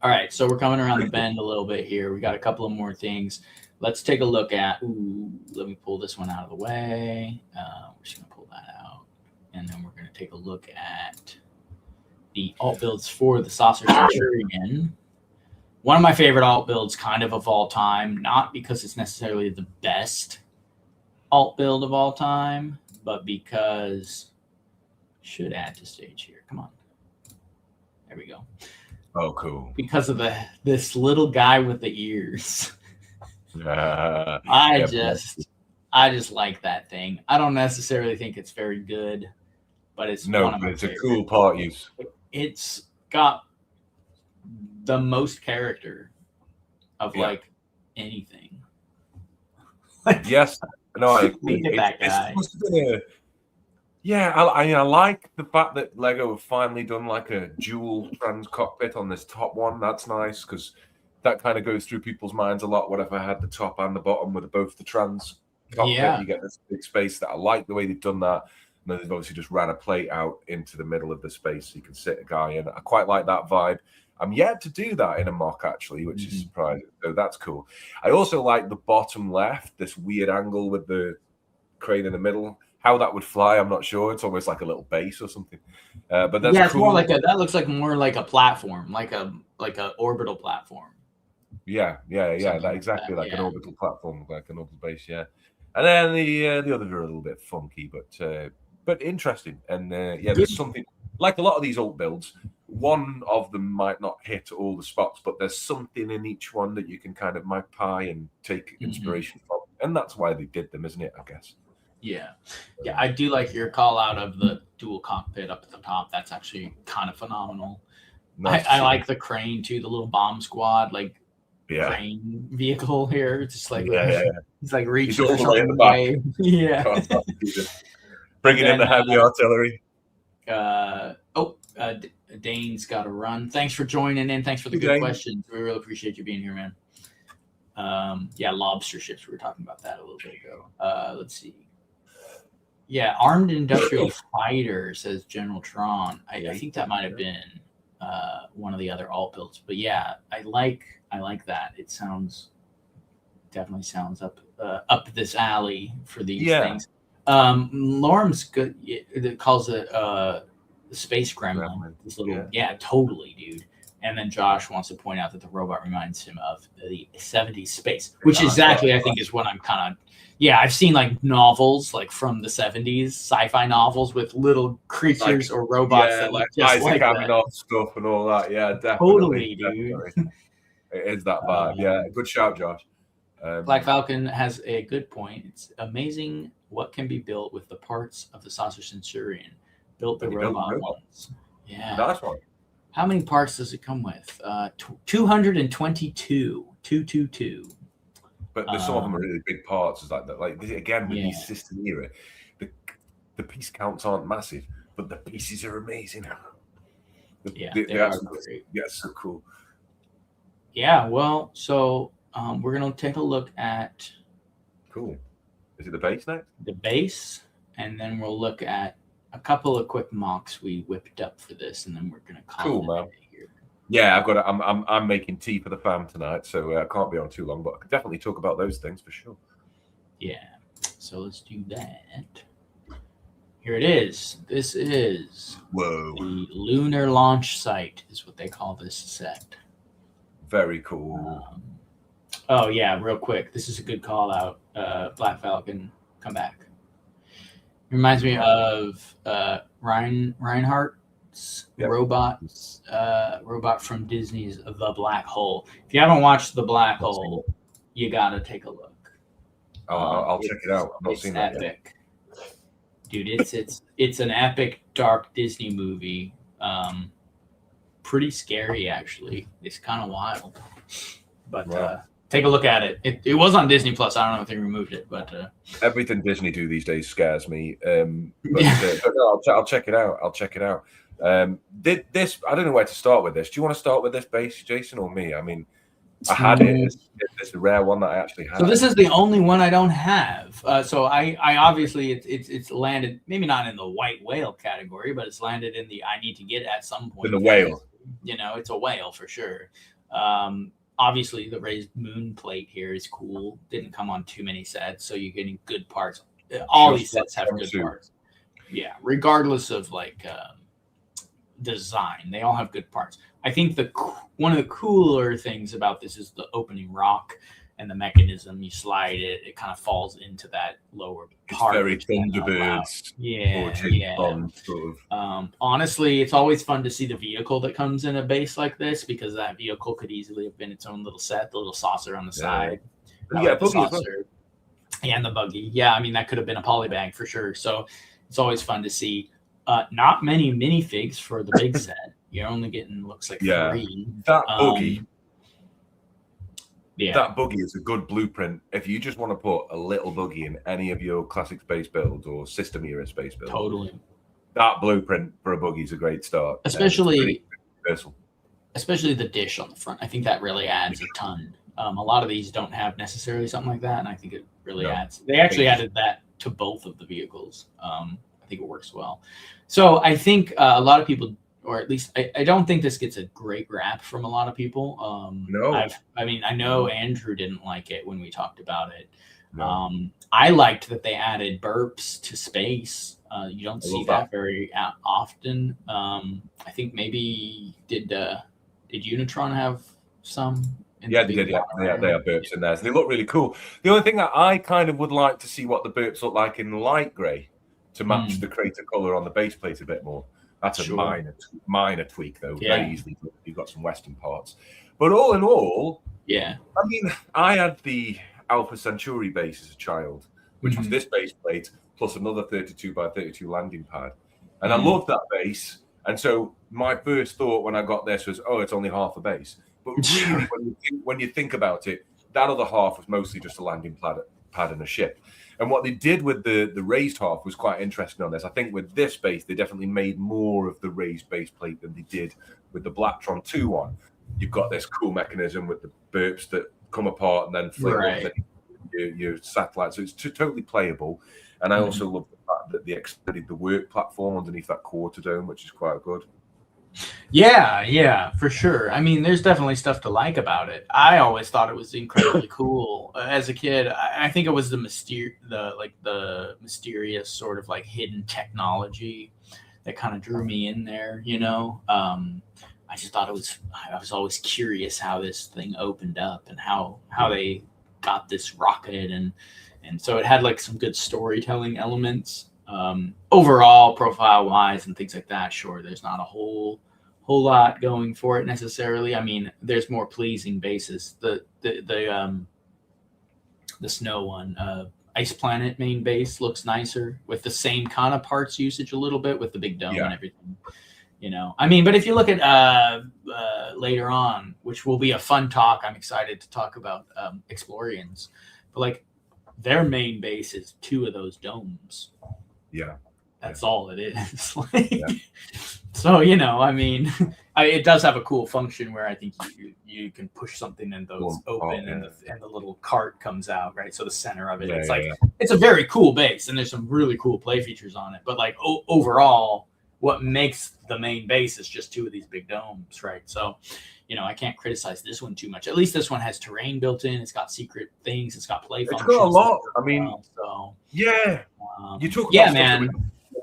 All right, so we're coming around the bend a little bit here. We got a couple of more things. Let's take a look at. Let me pull this one out of the way. We're just gonna pull that out, and then we're gonna take a look at the alt builds for the Saucer Centurion. One of my favorite alt builds, kind of all time, not because it's necessarily the best alt build of all time, but because should add to stage here. Come on, there we go. Oh, cool. Because of this little guy with the ears. I just like that thing. I don't necessarily think it's very good, but it's it's a cool part use. It's got the most character of like anything. Yes, no, I agree. Look at that guy. I like the fact that Lego have finally done like a dual trans cockpit on this top one. That's nice because that kind of goes through people's minds a lot. What if I had the top and the bottom with both the trans cockpit? You get this big space that I like the way they've done that. And then they've obviously just ran a plate out into the middle of the space so you can sit a guy in. I quite like that vibe. I'm yet to do that in a mock, actually, which is surprising. So that's cool. I also like the bottom left, this weird angle with the crane in the middle. How that would fly, I'm not sure. It's almost like a little base or something. But that's it's cool. more like that looks like more like a platform, like a orbital platform. That exactly like an orbital platform, like an orbital base. Yeah, and then the others are a little bit funky, but interesting. And there's something like a lot of these alt builds. One of them might not hit all the spots, but there's something in each one that you can kind of magpie and take inspiration from, and that's why they did them, isn't it? I guess. Yeah, I do like your call out of dual cockpit up at the top. That's actually kind of phenomenal. Nice to I see. like the crane too, the little bomb squad Yeah. crane vehicle here. It's just like he's like He's reaching all for the way at something the back. way. Yeah. Bringing in the heavy artillery. Dane's got to run. Thanks for joining in. Thanks for the good questions. We really appreciate you being here, man. Lobster ships. We were talking about that a little bit ago. Let's see. Yeah, armed industrial fighter, says General Tron. I think that might have been one of the other alt builds. But yeah, I like that. It definitely sounds up this alley for these things. Lorm's good. It calls it space gremlin. This little totally, dude. And then Josh wants to point out that the robot reminds him of the 70s space, which exactly I think is what I'm kind of. Yeah, I've seen like novels like from the 70s, sci-fi novels with little creatures or robots that look just Isaac like that. Asimov stuff and all that. Yeah, definitely. Totally, dude. It is that vibe. Yeah, good shout, Josh. Black Falcon has a good point. It's amazing what can be built with the parts of the Saucer Centurion. Built the robot ones. Yeah. Nice one. How many parts does it come with? 222. 222. But some of them are really big parts. It's like that. Like again with these system era, the piece counts aren't massive, but the pieces are amazing. They are great. Yeah, so cool. Yeah, well, so we're gonna take a look at. Cool. Is it the base next? The base, and then we'll look at a couple of quick mocks we whipped up for this, and then we're gonna call it man. Here. Yeah, I've got. I'm making tea for the fam tonight, so I can't be on too long. But I could definitely talk about those things for sure. Yeah. So let's do that. Here it is. This is the lunar launch site, is what they call this set. Very cool. Real quick. This is a good call out. Black Falcon, come back. Reminds me of Reinhardt's robot from Disney's The Black Hole. If you haven't watched The Black Hole, you gotta take a look. I'll check it out. I've not seen that epic. Dude, it's an epic dark Disney movie. Pretty scary actually. It's kind of wild. But take a look at it. It was on Disney Plus. I don't know if they removed it, but everything Disney do these days scares me. But no, I'll check it out. Did this? I don't know where to start with this. Do you want to start with this base, Jason, or me? I mean, I had it. It's a rare one that I actually had. So this is the only one I don't have. So I obviously it's landed maybe not in the white whale category, but it's landed in the I need to get at some point. In the whale. It's a whale for sure. Obviously, the raised moon plate here is cool. Didn't come on too many sets, so you're getting good parts. All these sets have good parts. Yeah, regardless of design, they all have good parts. I think one of the cooler things about this is the opening rock and the mechanism. You slide it; it kind of falls into that lower part. It's very Thunderbirds. Honestly, it's always fun to see the vehicle that comes in a base like this, because that vehicle could easily have been its own little set, the little saucer on the side. The saucer and the buggy. Yeah, I mean, that could have been a polybag for sure. So it's always fun to see. Not many minifigs for the big set. You're only getting, looks like 3. That buggy. That buggy is a good blueprint if you just want to put a little buggy in any of your classic space builds or system era space builds. Totally. That blueprint for a buggy is a great start. Especially the dish on the front. I think that really adds a ton. A lot of these don't have necessarily something like that, and I think it really adds. They actually added that to both of the vehicles. I think it works well. So I think a lot of people, or at least I don't think this gets a great rap from a lot of people. No. I know Andrew didn't like it when we talked about it. No. I liked that they added burps to space. You don't see that very often. I think maybe did Unitron have some? Yeah, they did. Yeah, they have burps in there. So they look really cool. The only thing that I kind of would like to see what the burps look like in light grey to match the crater color on the base plate a bit more. That's a minor tweak, though. Yeah. Very easily. You've got some Western parts. But all in all, I mean, I had the Alpha Centauri base as a child, which was this base plate plus another 32 by 32 landing pad. And I loved that base. And so my first thought when I got this was, oh, it's only half a base. But really, when you think about it, that other half was mostly just a landing pad and a ship. And what they did with the raised half was quite interesting on this. I think with this base, they definitely made more of the raised base plate than they did with the Blacktron 2 one. You've got this cool mechanism with the burps that come apart and then fling up your satellite. So it's totally playable. And I also love the fact that they extended the work platform underneath that quarter dome, which is quite good. Yeah, for sure. I mean, there's definitely stuff to like about it. I always thought it was incredibly cool as a kid. I think it was the mysterious sort of like hidden technology that kind of drew me in there. I just thought I was always curious how this thing opened up and how they got this rocket, and so it had like some good storytelling elements. Overall, profile wise and things like that, sure, there's not a whole lot going for it necessarily. I mean, there's more pleasing bases. The snow one, Ice Planet main base looks nicer with the same kind of parts usage a little bit with the big dome and everything. I mean, but if you look at later on, which will be a fun talk, I'm excited to talk about Explorians, but like their main base is 2 of those domes. Yeah. That's all it is. So, I mean, it does have a cool function where I think you can push something and those open and the little cart comes out, right? So the center of it, it's a very cool base and there's some really cool play features on it. But like overall, what makes the main base is just 2 of these big domes, right? So, I can't criticize this one too much. At least this one has terrain built in. It's got secret things. It's got play functions. It's got a lot. I mean, you talk about man.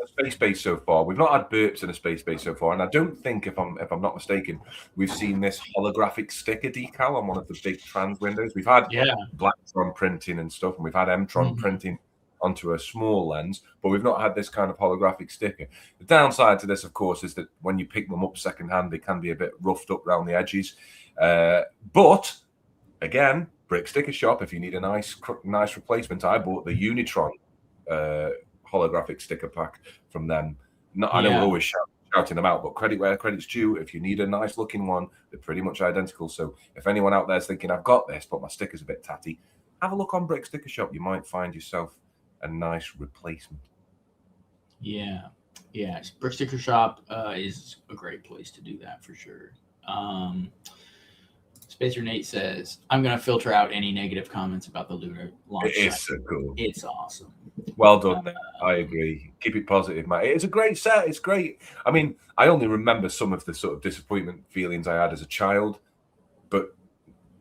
Space base so far. We've not had burps in a space base so far, and I don't think, if I'm not mistaken, we've seen this holographic sticker decal on one of the big trans windows. We've had Blacktron printing and stuff, and we've had Mtron printing onto a small lens, but we've not had this kind of holographic sticker. The downside to this, of course, is that when you pick them up secondhand, they can be a bit roughed up around the edges. But again, Brick Sticker Shop, if you need a nice replacement, I bought the Unitron holographic sticker pack from them. I know we're always shouting them out, but credit where credit's due. If you need a nice looking one, they're pretty much identical. So if anyone out there is thinking, I've got this, but my sticker's a bit tatty, have a look on Brick Sticker Shop. You might find yourself a nice replacement. Yeah. Brick Sticker Shop is a great place to do that for sure. Spacer Nate says, I'm going to filter out any negative comments about the lunar launch. It is so cool. It's awesome. Well done. I agree. Keep it positive, mate. It's a great set. It's great. I mean, I only remember some of the sort of disappointment feelings I had as a child, but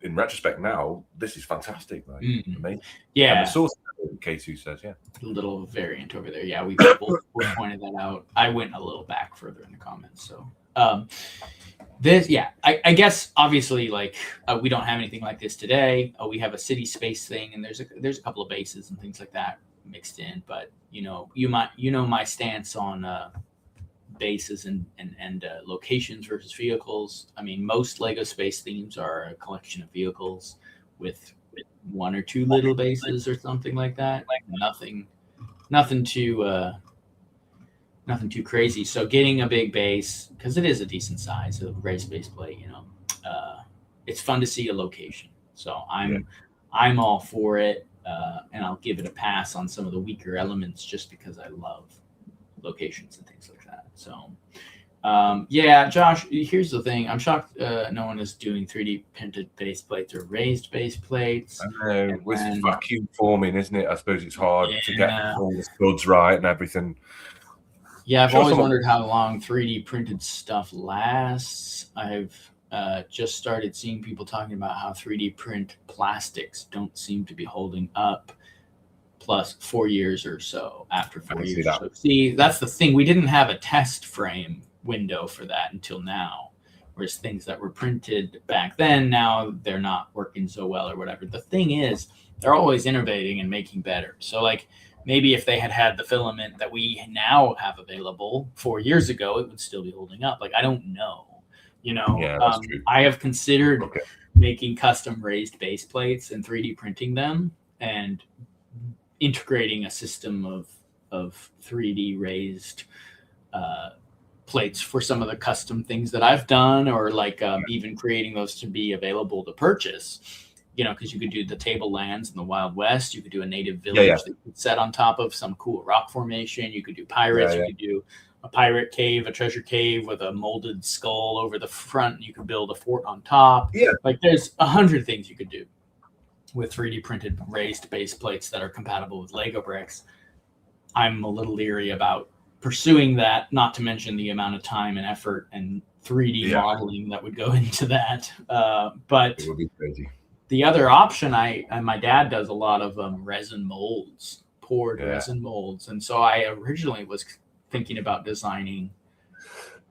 in retrospect now, this is fantastic. Like, amazing. Yeah. And the source, K2 says, a little variant over there. Yeah, we both pointed that out. I went a little back further in the comments. So, I guess obviously like we don't have anything like this today. We have a city space thing, and there's a couple of bases and things like that mixed in. But my stance on bases and locations versus vehicles. I mean, most Lego space themes are a collection of vehicles with 1 or 2 little bases or something like that. Like nothing too crazy. So getting a big base, because it is a decent size of raised base plate, it's fun to see a location. So I'm all for it, and I'll give it a pass on some of the weaker elements just because I love locations and things like that. So Josh, here's the thing. I'm shocked no one is doing 3D printed base plates or raised base plates. I know. It's vacuum forming, isn't it? I suppose it's hard to get all the studs right and everything. Yeah, I've always wondered how long 3D printed stuff lasts. I've just started seeing people talking about how 3D print plastics don't seem to be holding up plus 4 years or so after 4 years. So, see, that's the thing. We didn't have a test frame window for that until now, whereas things that were printed back then, now they're not working so well or whatever. The thing is, they're always innovating and making better. So like, maybe if they had the filament that we now have available 4 years ago, it would still be holding up. Like, I don't know. That's true. I have considered making custom raised base plates and 3D printing them and integrating a system of 3D raised plates for some of the custom things that I've done, or like even creating those to be available to purchase. Because you could do the tablelands in the Wild West. You could do a native village that you could set on top of some cool rock formation. You could do pirates. You could do a pirate cave, a treasure cave with a molded skull over the front. You could build a fort on top. Yeah. Like there's 100 things you could do with 3D printed raised base plates that are compatible with Lego bricks. I'm a little leery about pursuing that, not to mention the amount of time and effort and 3D modeling that would go into that. But it would be crazy. The other option, my dad does a lot of resin molds, poured resin molds. And so I originally was thinking about designing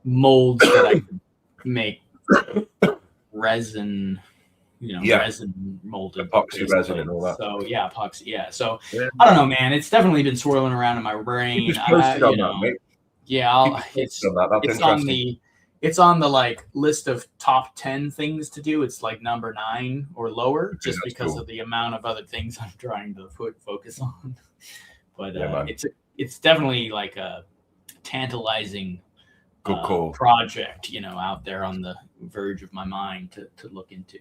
molds that I could make resin, resin molded. Epoxy resin and all that. So epoxy. Yeah. So I don't know, man. It's definitely been swirling around in my brain. It's on the like list of top 10 things to do. It's like number 9 or lower, just because of the amount of other things I'm trying to focus on. But it's definitely like a tantalizing project, out there on the verge of my mind to look into.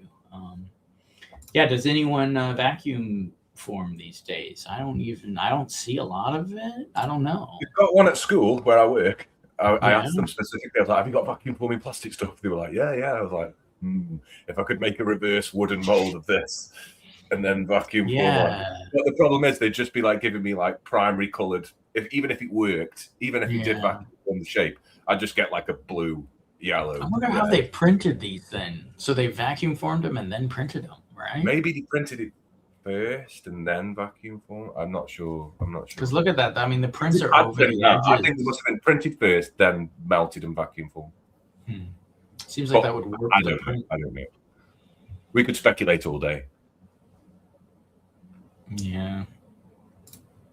Does anyone vacuum form these days? I don't see a lot of it. I don't know. We've got one at school where I work. I asked them specifically, I was like, have you got vacuum forming plastic stuff? They were like, yeah. I was like, if I could make a reverse wooden mold of this and then vacuum form one. But the problem is they'd just be like giving me like primary colored, even if it worked, even if you did vacuum form the shape, I'd just get like a blue, yellow. I wonder how they printed these then. So they vacuum formed them and then printed them, right? Maybe they printed it first and then vacuum form. I'm not sure. Because look at that. I mean, the prints are over the edges. I think they must have been printed first, then melted and vacuum formed. Seems like that would work. I don't know. We could speculate all day. Yeah.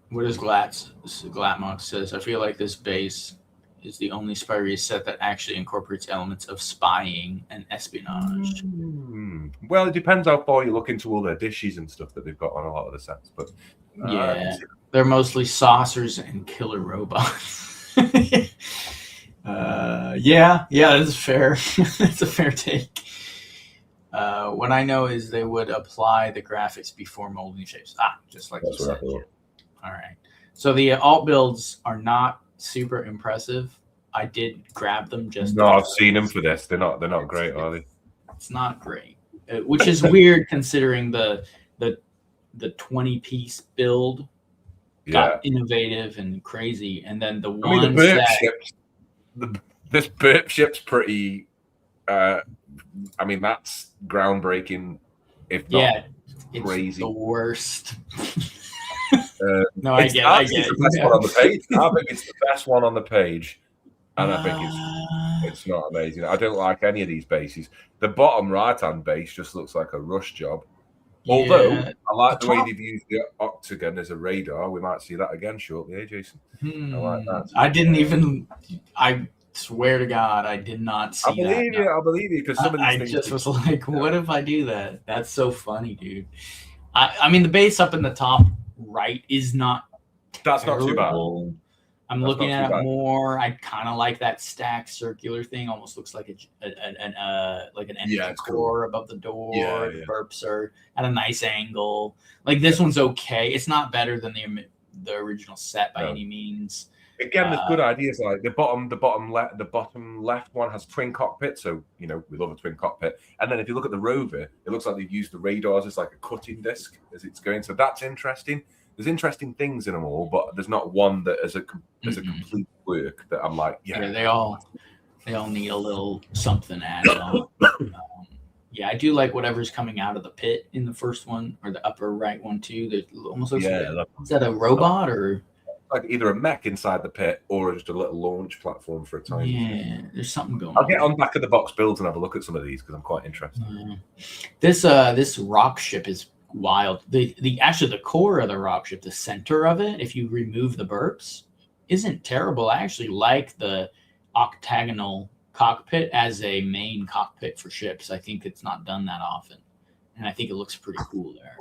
What does Glatmox says? I feel like this base is the only Spyrius set that actually incorporates elements of spying and espionage. Well, it depends how far you look into all their dishes and stuff that they've got on a lot of the sets. But they're mostly saucers and killer robots. This is fair. That's a fair take. What I know is they would apply the graphics before molding shapes. Just like you said. All right. So the alt builds are not super impressive. I did grab them just. No, I've seen them for this. They're not great, are they? It's not great, which is weird considering the 20-piece build got innovative and crazy, and then the this burp ship's pretty. That's groundbreaking. If not crazy, it's the worst. I get it. It's the best one on the page. I think it's the best one on the page, and I think it's not amazing. I don't like any of these bases. The bottom right-hand base just looks like a rush job. Although I like the way they've used the octagon as a radar. We might see that again shortly, Jason? I like that. I swear to God, I did not see that. I believe you, because some of these things. I just was like, what if I do that? That's so funny, dude. I mean, the base up in the top right is not. That's not too bad. I'm looking at it more. I kind of like that stacked circular thing. Almost looks like an engine core above the door. The burps are at a nice angle. Like this one's okay. It's not better than the original set by any means. Again, there's good ideas like the bottom left one has twin cockpit, so we love a twin cockpit. And then if you look at the rover, it looks like they've used the radars as like a cutting disc as it's going. So that's interesting. There's interesting things in them all, but there's not one that as a complete work that I'm like, they all need a little something added on. I do like whatever's coming out of the pit in the first one or the upper right one too. That almost looks is that a robot or? Like either a mech inside the pit or just a little launch platform for a time. Yeah, there's something going on. I'll get on back of the box builds and have a look at some of these because I'm quite interested. This rock ship is wild. The core of the rock ship, the center of it, if you remove the burps, isn't terrible. I actually like the octagonal cockpit as a main cockpit for ships. I think it's not done that often, and I think it looks pretty cool there.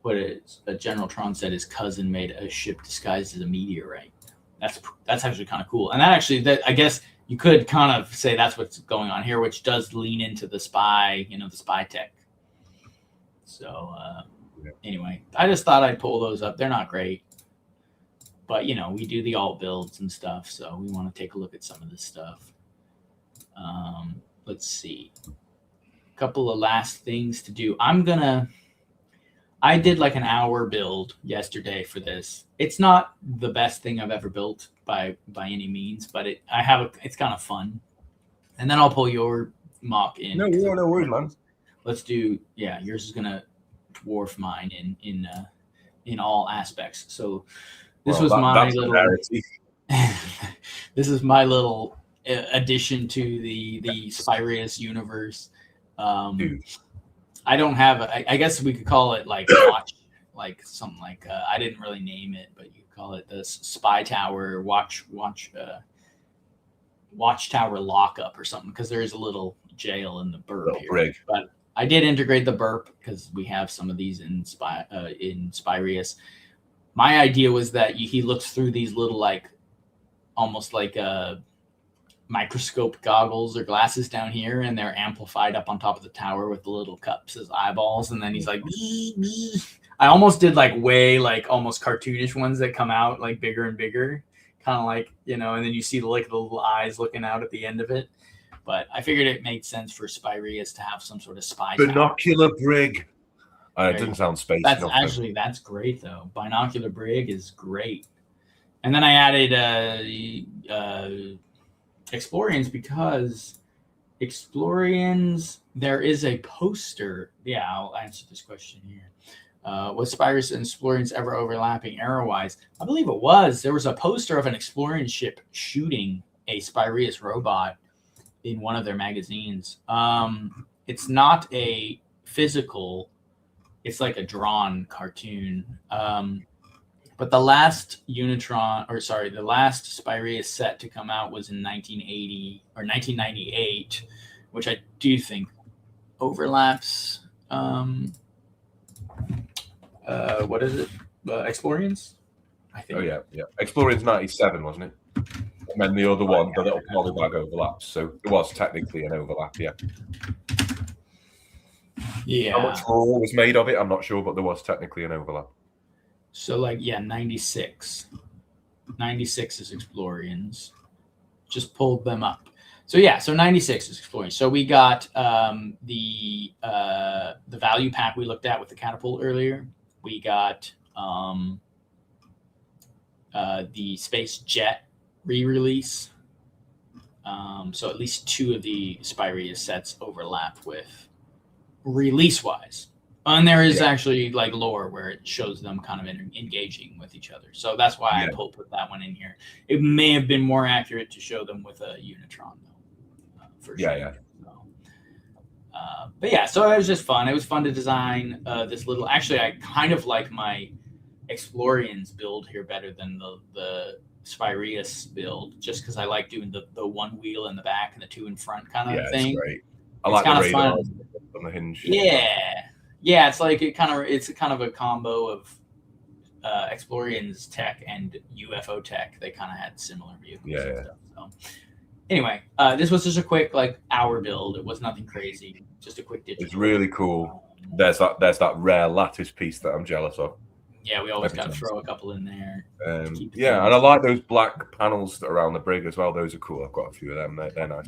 What General Tron said his cousin made a ship disguised as a meteorite. that's actually kind of cool. And that I guess you could kind of say that's what's going on here, which does lean into the spy, the spy tech. So anyway, I just thought I'd pull those up. They're not great, but we do the alt builds and stuff, so we want to take a look at some of this stuff. Let's see. A couple of last things to do. I did like an hour build yesterday for this. It's not the best thing I've ever built by any means, but it's kind of fun. And then I'll pull your mock in. No worries, man. Let's do, yours is gonna dwarf mine in all aspects. So this was my little this is my little addition to the Spyrius universe. Dude. I don't have I guess we could call it like watch, like something like I didn't really name it, but you call it the spy tower watchtower lockup or something, because there is a little jail in the burp here. Brig. But I did integrate the burp because we have some of these in Spyrius. My idea was that he looks through these little almost like microscope goggles or glasses down here, and they're amplified up on top of the tower with the little cups as eyeballs, and then he's like I almost did almost cartoonish ones that come out like bigger and bigger, kind of like and then you see the little eyes looking out at the end of it. But I figured it made sense for Spyrius to have some sort of spy binocular brig. It doesn't sound space. That's great though. Binocular brig is great. And then I added Explorians, because Explorians, there is a poster. Yeah, I'll answer this question here. Was Spyrius and Explorians ever overlapping arrow-wise? I believe it was. There was a poster of an Explorian ship shooting a Spyrius robot in one of their magazines. It's not a physical, it's like a drawn cartoon. But the last the last Spyrius set to come out was in 1980 or 1998, which I do think overlaps. What is it? Explorians? I think. Oh yeah. Explorians 97, wasn't it? And then the other one, the little polybag overlaps. So it was technically an overlap, yeah. Yeah. How much more was made of it, I'm not sure, but there was technically an overlap. So 96. 96 is Explorians. Just pulled them up. So 96 is Explorians. So we got the value pack we looked at with the catapult earlier. We got the space jet re-release. So at least two of the Spyrius sets overlap with release-wise. And there is actually lore where it shows them kind of engaging with each other. So that's why I put that one in here. It may have been more accurate to show them with a Unitron, though. For sure. Yeah. So, so it was just fun. It was fun to design this little. Actually, I kind of like my Explorians build here better than the Spyrius build, just because I like doing the one wheel in the back and the two in front kind of thing. It's great. I like the radar on the hinge. Yeah, it's kind of a combo of Explorians tech and UFO tech. They kind of had similar vehicles. And stuff, so. Anyway, this was just a quick hour build. It was nothing crazy, just a quick digital. It's really cool. There's that rare lattice piece that I'm jealous of. Yeah, we always got to throw a couple in there. And I like those black panels around the brig as well. Those are cool. I've got a few of them. They're nice.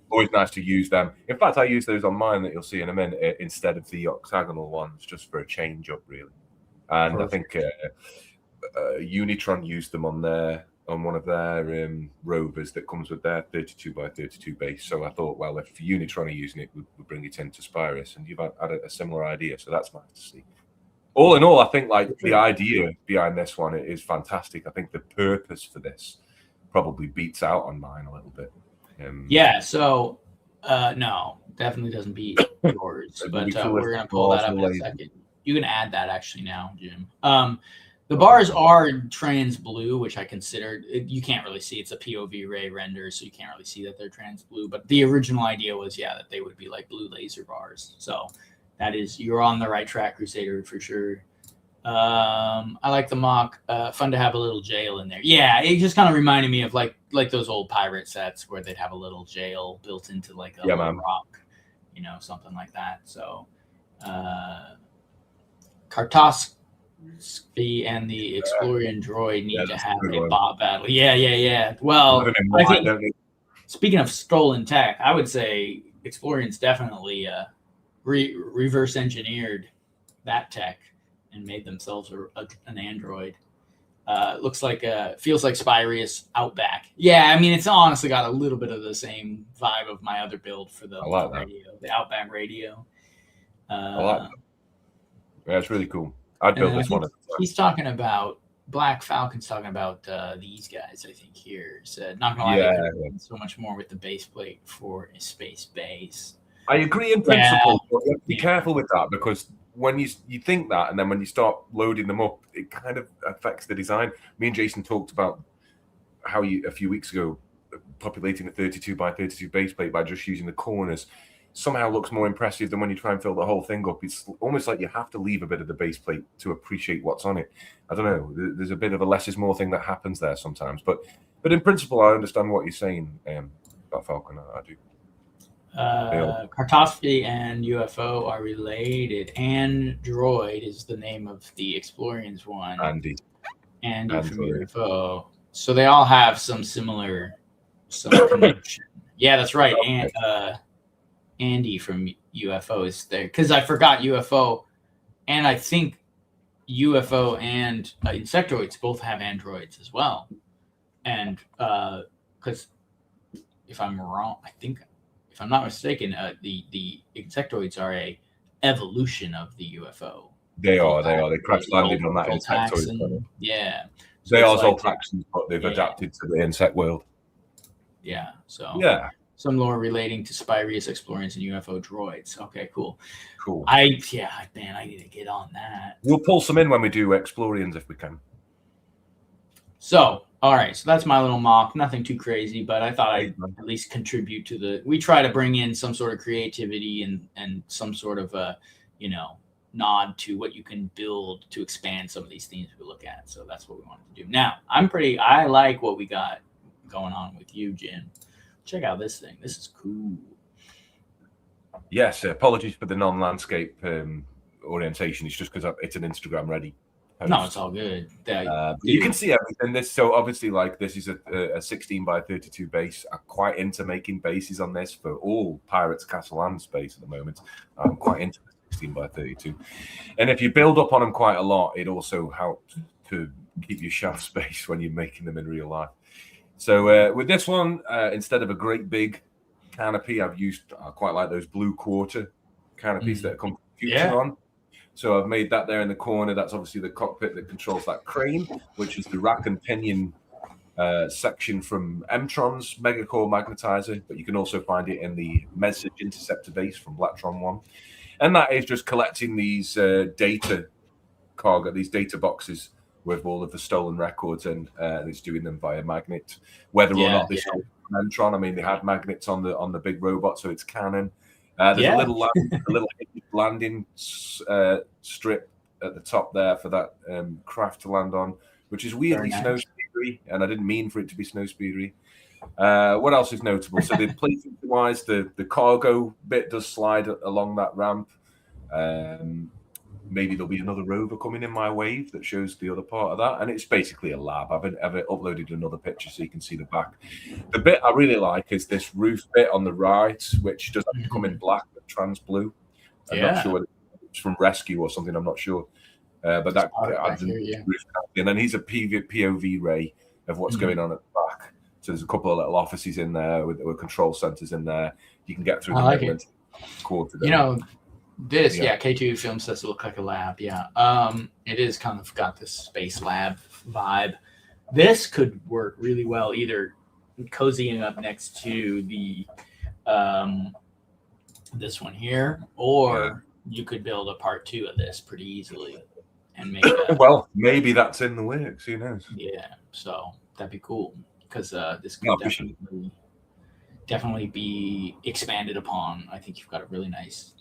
Always nice to use them. In fact, I use those on mine that you'll see in a minute instead of the octagonal ones, just for a change up, really. And perfect. I think Unitron used them on one of their rovers that comes with their 32 by 32 base. So I thought, well, if Unitron are using it, we'll bring it into Spyrius, and you've had a similar idea. So that's nice to see. All in all, I think the idea behind this one is fantastic. I think the purpose for this probably beats out on mine a little bit. So no, definitely doesn't beat yours. But we're going to pull that up in a second. You can add that actually now, Jim. The bars are trans blue, which I considered. You can't really see. It's a POV ray render, so you can't really see that they're trans blue. But the original idea was, that they would be like blue laser bars. So that is, you're on the right track, Crusader, for sure. I like the mock. Fun to have a little jail in there. Yeah, it just kind of reminded me of like those old pirate sets where they'd have a little jail built into like a little rock, something like that. So, Kartoski and the Spyrian droid need to have a bot battle. Yeah. Well, I think speaking of stolen tech, I would say Spyrian's definitely reverse engineered that tech and made themselves an android. Looks like feels like Spyrius Outback. Yeah, I mean it's honestly got a little bit of the same vibe of my other build for the radio, the Outback radio. I like that. Yeah, it's really cool. I'd build this one. He's talking about Black Falcon's talking about these guys. I think here said not gonna lie, so much more with the base plate for a space base. I agree in principle, but you have to be careful with that because when you think that, and then when you start loading them up, it kind of affects the design. Me and Jason talked about how a few weeks ago populating a 32 by 32 base plate by just using the corners somehow looks more impressive than when you try and fill the whole thing up. It's almost like you have to leave a bit of the base plate to appreciate what's on it. I don't know. There's a bit of a less is more thing that happens there sometimes, but in principle, I understand what you're saying about Falcon. I do. Kartoski and UFO are related. Android is the name of the Explorians one. Andy from UFO. So they all have some connection. Yeah, that's right. And Andy from UFO is there because I forgot UFO, and I think UFO and insectoids both have androids as well. And because if I'm wrong, I think. If I'm not mistaken, the insectoids are a evolution of the UFO. They are. They crash landed on that insectoid. Yeah. So they are Zoltaxans, but they've adapted to the insect world. Yeah. So some lore relating to Spyrius, Explorians, and UFO droids. Okay, cool. I need to get on that. We'll pull some in when we do Explorians if we can. So. All right, so that's my little mock. Nothing too crazy, but I thought I'd at least contribute to we try to bring in some sort of creativity and some sort of nod to what you can build to expand some of these themes we look at. So that's what we wanted to do. Now, I like what we got going on with you, Jim. Check out this thing. This is cool. Yes, apologies for the non-landscape orientation. It's just because it's an Instagram ready. No, it's all good. You can see everything. So obviously, this is a 16 by 32 base. I'm quite into making bases on this for all Pirates Castle and Space at the moment. I'm quite into the 16 by 32. And if you build up on them quite a lot, it also helps to keep your shelf space when you're making them in real life. So with this one, instead of a great big canopy, I quite like those blue quarter canopies that come future on. So I've made that there in the corner. That's obviously the cockpit that controls that crane, which is the rack and pinion section from Mtron's Megacore Magnetizer. But you can also find it in the Message Interceptor base from Blacktron 1. And that is just collecting these data boxes with all of the stolen records, and it's doing them via magnet. Whether or not this is from Mtron, I mean, they had magnets on the big robot, so it's canon. There's a little landing strip at the top there for that craft to land on, which is weirdly snow speedery, and I didn't mean for it to be snow speedery. What else is notable? So the plating-wise, the cargo bit does slide along that ramp. Maybe there'll be another rover coming in my wave that shows the other part of that, and it's basically a lab. I've uploaded another picture so you can see the back. The bit I really like is this roof bit on the right, which does have to come in black but trans blue. I'm not sure whether it's from Rescue or something. I'm not sure, but that adds roof. And then here's a POV ray of what's going on at the back. So there's a couple of little offices in there with control centers in there. You can get through the middle into quarter. This, K2 film says it look like a lab. It is kind of got this space lab vibe. This could work really well either cozying up next to the this one here, or you could build a part 2 of this pretty easily and make well, maybe that's in the works. Who knows? Yeah, so that'd be cool because this could definitely be expanded upon. I think you've got a really nice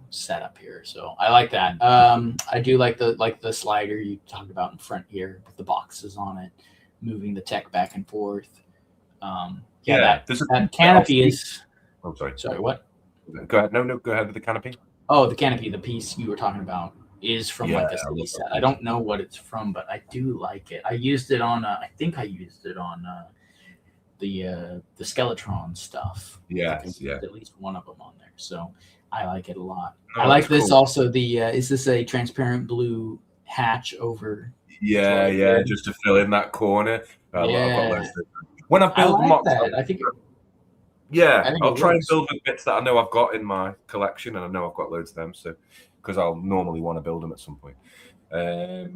setup here. So I like that. I do like the slider you talked about in front here with the boxes on it, moving the tech back and forth. That canopy is. Oh, sorry. Sorry, what? Go ahead. No, go ahead with the canopy. Oh, the canopy, the piece you were talking about, is from like a city set. I don't know what it's from, but I do like it. I used it on. I think I used it on the Skeletron stuff. Yes, yeah. At least one of them on there, so I like it a lot. I like this cool. Also. Is this a transparent blue hatch over? Yeah, just to fill in that corner. When I build mocks, I think. I'll try and build the bits that I know I've got in my collection, and I know I've got loads of them. So, because I'll normally want to build them at some point. I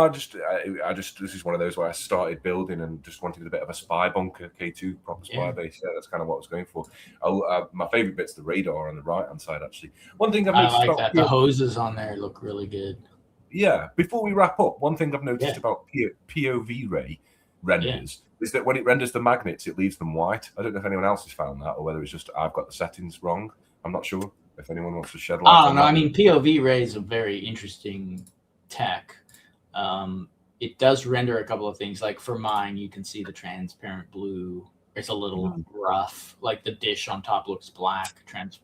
just this is one of those where I started building and just wanted a bit of a spy bunker, K2 proper spy base. Yeah, that's kind of what I was going for. My favorite bit's the radar on the right hand side. Actually, one thing I've noticed I like that the hoses on there look really good. Yeah, before we wrap up, one thing I've noticed about POV ray renders is that when it renders the magnets, it leaves them white. I don't know if anyone else has found that, or whether it's just I've got the settings wrong. I'm not sure if anyone wants to shed light on that. I mean, POV ray is a very interesting tech. It does render a couple of things. Like for mine, you can see the transparent blue. It's a little rough. Like the dish on top looks black, trans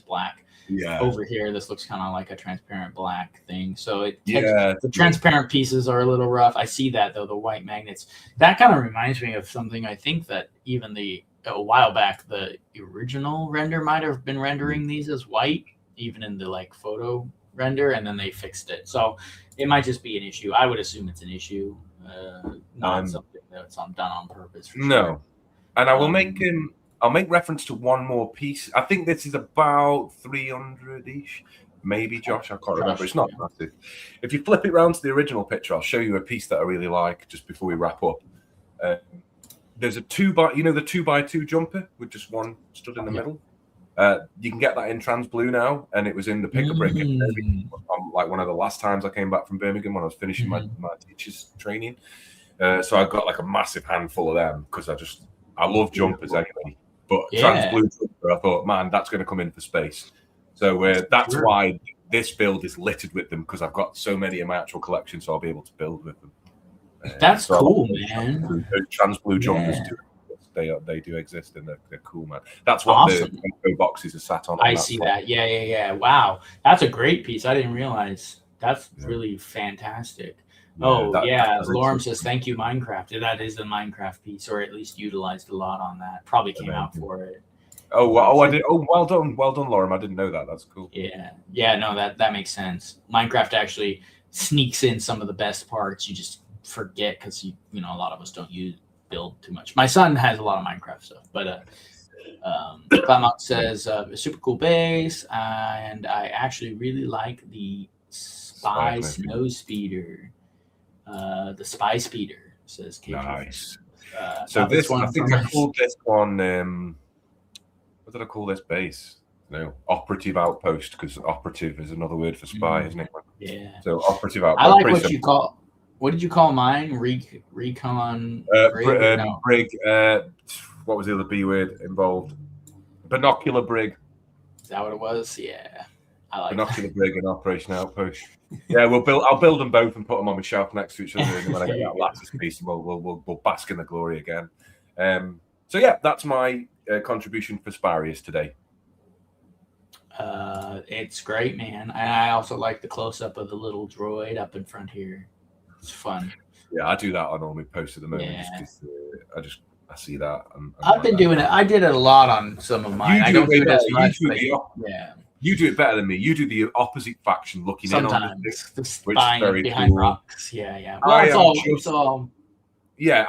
black. Yeah. Over here, this looks kind of like a transparent black thing. So the transparent pieces are a little rough. I see that though, the white magnets. That kind of reminds me of something I think that even a while back, the original render might have been rendering these as white, even in the like photo render, and then they fixed it. So it might just be an issue. I would assume it's an issue, not something that's done on purpose. For sure. And I will I'll make reference to one more piece. I think this is about 300-ish, maybe, Josh. I can't remember. It's not massive. If you flip it around to the original picture, I'll show you a piece that I really like just before we wrap up. There's a 2x2 jumper with just one stood in the middle. You can get that in trans blue now, and it was in the pick-a-brick. Like one of the last times I came back from Birmingham when I was finishing my teacher's training. So I got like a massive handful of them because I love jumpers anyway. But trans blue jumper, I thought, man, that's going to come in for space. So that's why this build is littered with them, because I've got so many in my actual collection, so I'll be able to build with them. That's cool, man. Trans blue jumpers they do exist, and they're cool, man. That's what the boxes are sat on. I see that. Yeah. Wow, that's a great piece. I didn't realize. That's really fantastic. Lorem says, thank you, Minecraft. That is the Minecraft piece, or at least utilized a lot on that. Probably came out for it. I did. Oh, well done, Lorem. I didn't know that. That's cool. No, that makes sense. Minecraft actually sneaks in some of the best parts. You just forget because a lot of us don't build too much. My son has a lot of Minecraft stuff, but Clammock says a super cool base, and I actually really like the Spy Snow Speeder. The Spy Speeder, says KJ. Nice. So this one, I think I called this one. What did I call this base? No, operative outpost, because operative is another word for spy, isn't it? Yeah. So operative outpost. I like what you call. What did you call mine? Recon. Brig. What was the other B word involved? Binocular brig. Is that what it was? Yeah. I like binocular brig and operation outpost. Yeah, I'll build them both and put them on my shelf next to each other, and when I get that lattice piece, we'll bask in the glory again. So yeah, that's my contribution for Spyrius today. It's great, man. And I also like the close up of the little droid up in front here. It's fun. Yeah, I do that on all my posts at the moment. Just I see that. I've been doing it. I did it a lot on some of mine. I don't do it as much. You do it better than me. You do the opposite faction, looking in on the spying behind rocks. Yeah. Well,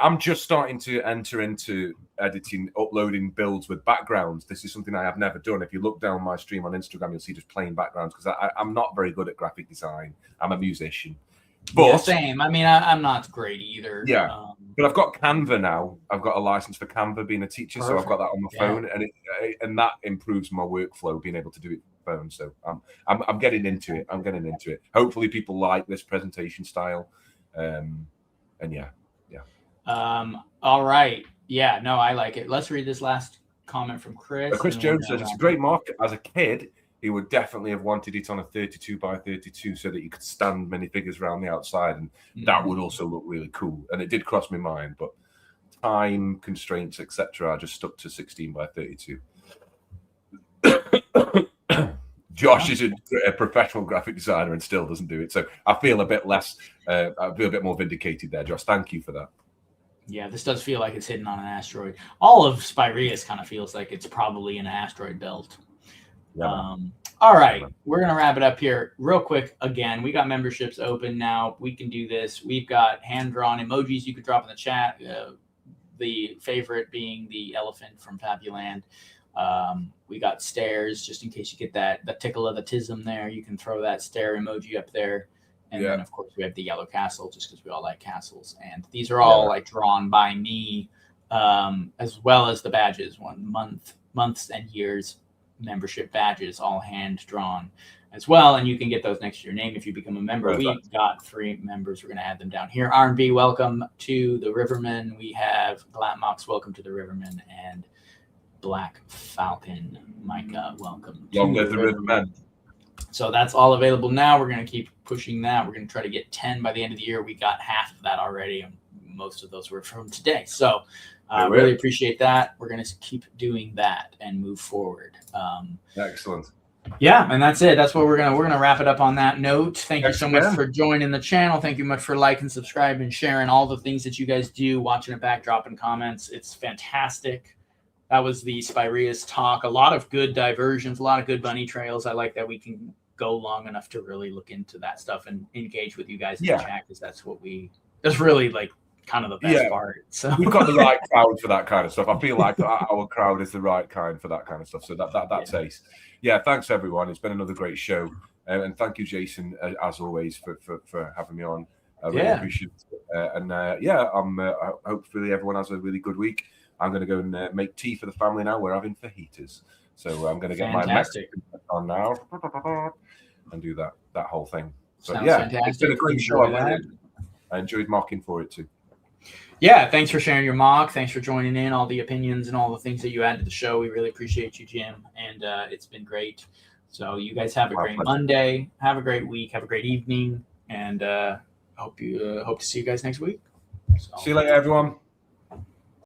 I'm just starting to enter into editing, uploading builds with backgrounds. This is something I have never done. If you look down my stream on Instagram, you'll see just plain backgrounds, because I'm not very good at graphic design. I'm a musician. But same. I mean, I'm not great either. Yeah. But I've got Canva now. I've got a license for Canva being a teacher, so I've got that on my phone, and that improves my workflow, being able to do it on my phone. So I'm getting into it. Hopefully, people like this presentation style, and yeah. All right. Yeah. No, I like it. Let's read this last comment from Chris. Chris Jones says it's a great market. As a kid, he would definitely have wanted it on a 32 by 32 so that you could stand minifigures around the outside, and that would also look really cool. And it did cross my mind, but time constraints, etc., I just stuck to 16 by 32. Josh is a professional graphic designer and still doesn't do it, so I feel a bit less. I feel a bit more vindicated there, Josh. Thank you for that. Yeah, this does feel like it's hidden on an asteroid. All of Spyrius kind of feels like it's probably in an asteroid belt. Yeah, all right, we're gonna wrap it up here real quick. Again, we got memberships open now. We can do this. We've got hand-drawn emojis you could drop in the chat. The favorite being the elephant from Fabuland. We got stairs, just in case you get the tickle of the tism there. You can throw that stair emoji up there. And then, of course, we have the yellow castle, just because we all like castles. And these are all like drawn by me, as well as the badges, months and years membership badges, all hand drawn as well. And you can get those next to your name if you become a member. We got 3 members. We're going to add them down here. R&B, welcome to the Rivermen. We have Glatmox, welcome to the Rivermen. And Black Falcon, Micah, welcome to the Rivermen. So that's all available now. We're going to keep pushing that. We're going to try to get 10 by the end of the year. We got half of that already, and most of those were from today. So really appreciate that. We're going to keep doing that and move forward. Excellent. Yeah, and that's it. That's what we're gonna wrap it up on that note. Thank you so much for joining the channel. Thank you much for liking, subscribing, sharing all the things that you guys do, watching it back, dropping comments. It's fantastic. That was the Spyrius talk. A lot of good diversions, a lot of good bunny trails. I like that we can go long enough to really look into that stuff and engage with you guys in the chat, because that's really like kind of the best part. So we've got the right crowd for that kind of stuff. I feel like our crowd is the right kind for that kind of stuff. So that's ace. Yeah, thanks everyone. It's been another great show, and thank you, Jason, as always, for having me on. I really appreciate it. Hopefully everyone has a really good week. I'm going to go and make tea for the family now. We're having fajitas, so I'm going to get my Mexican on now and do that whole thing. So fantastic. It's been a great show. I enjoyed mocking for it too. Yeah, thanks for sharing your mock. Thanks for joining in, all the opinions and all the things that you add to the show. We really appreciate you, Jim, and it's been great. So you guys have a great Monday. Have a great week. Have a great evening, and hope to see you guys next week. See you later, everyone.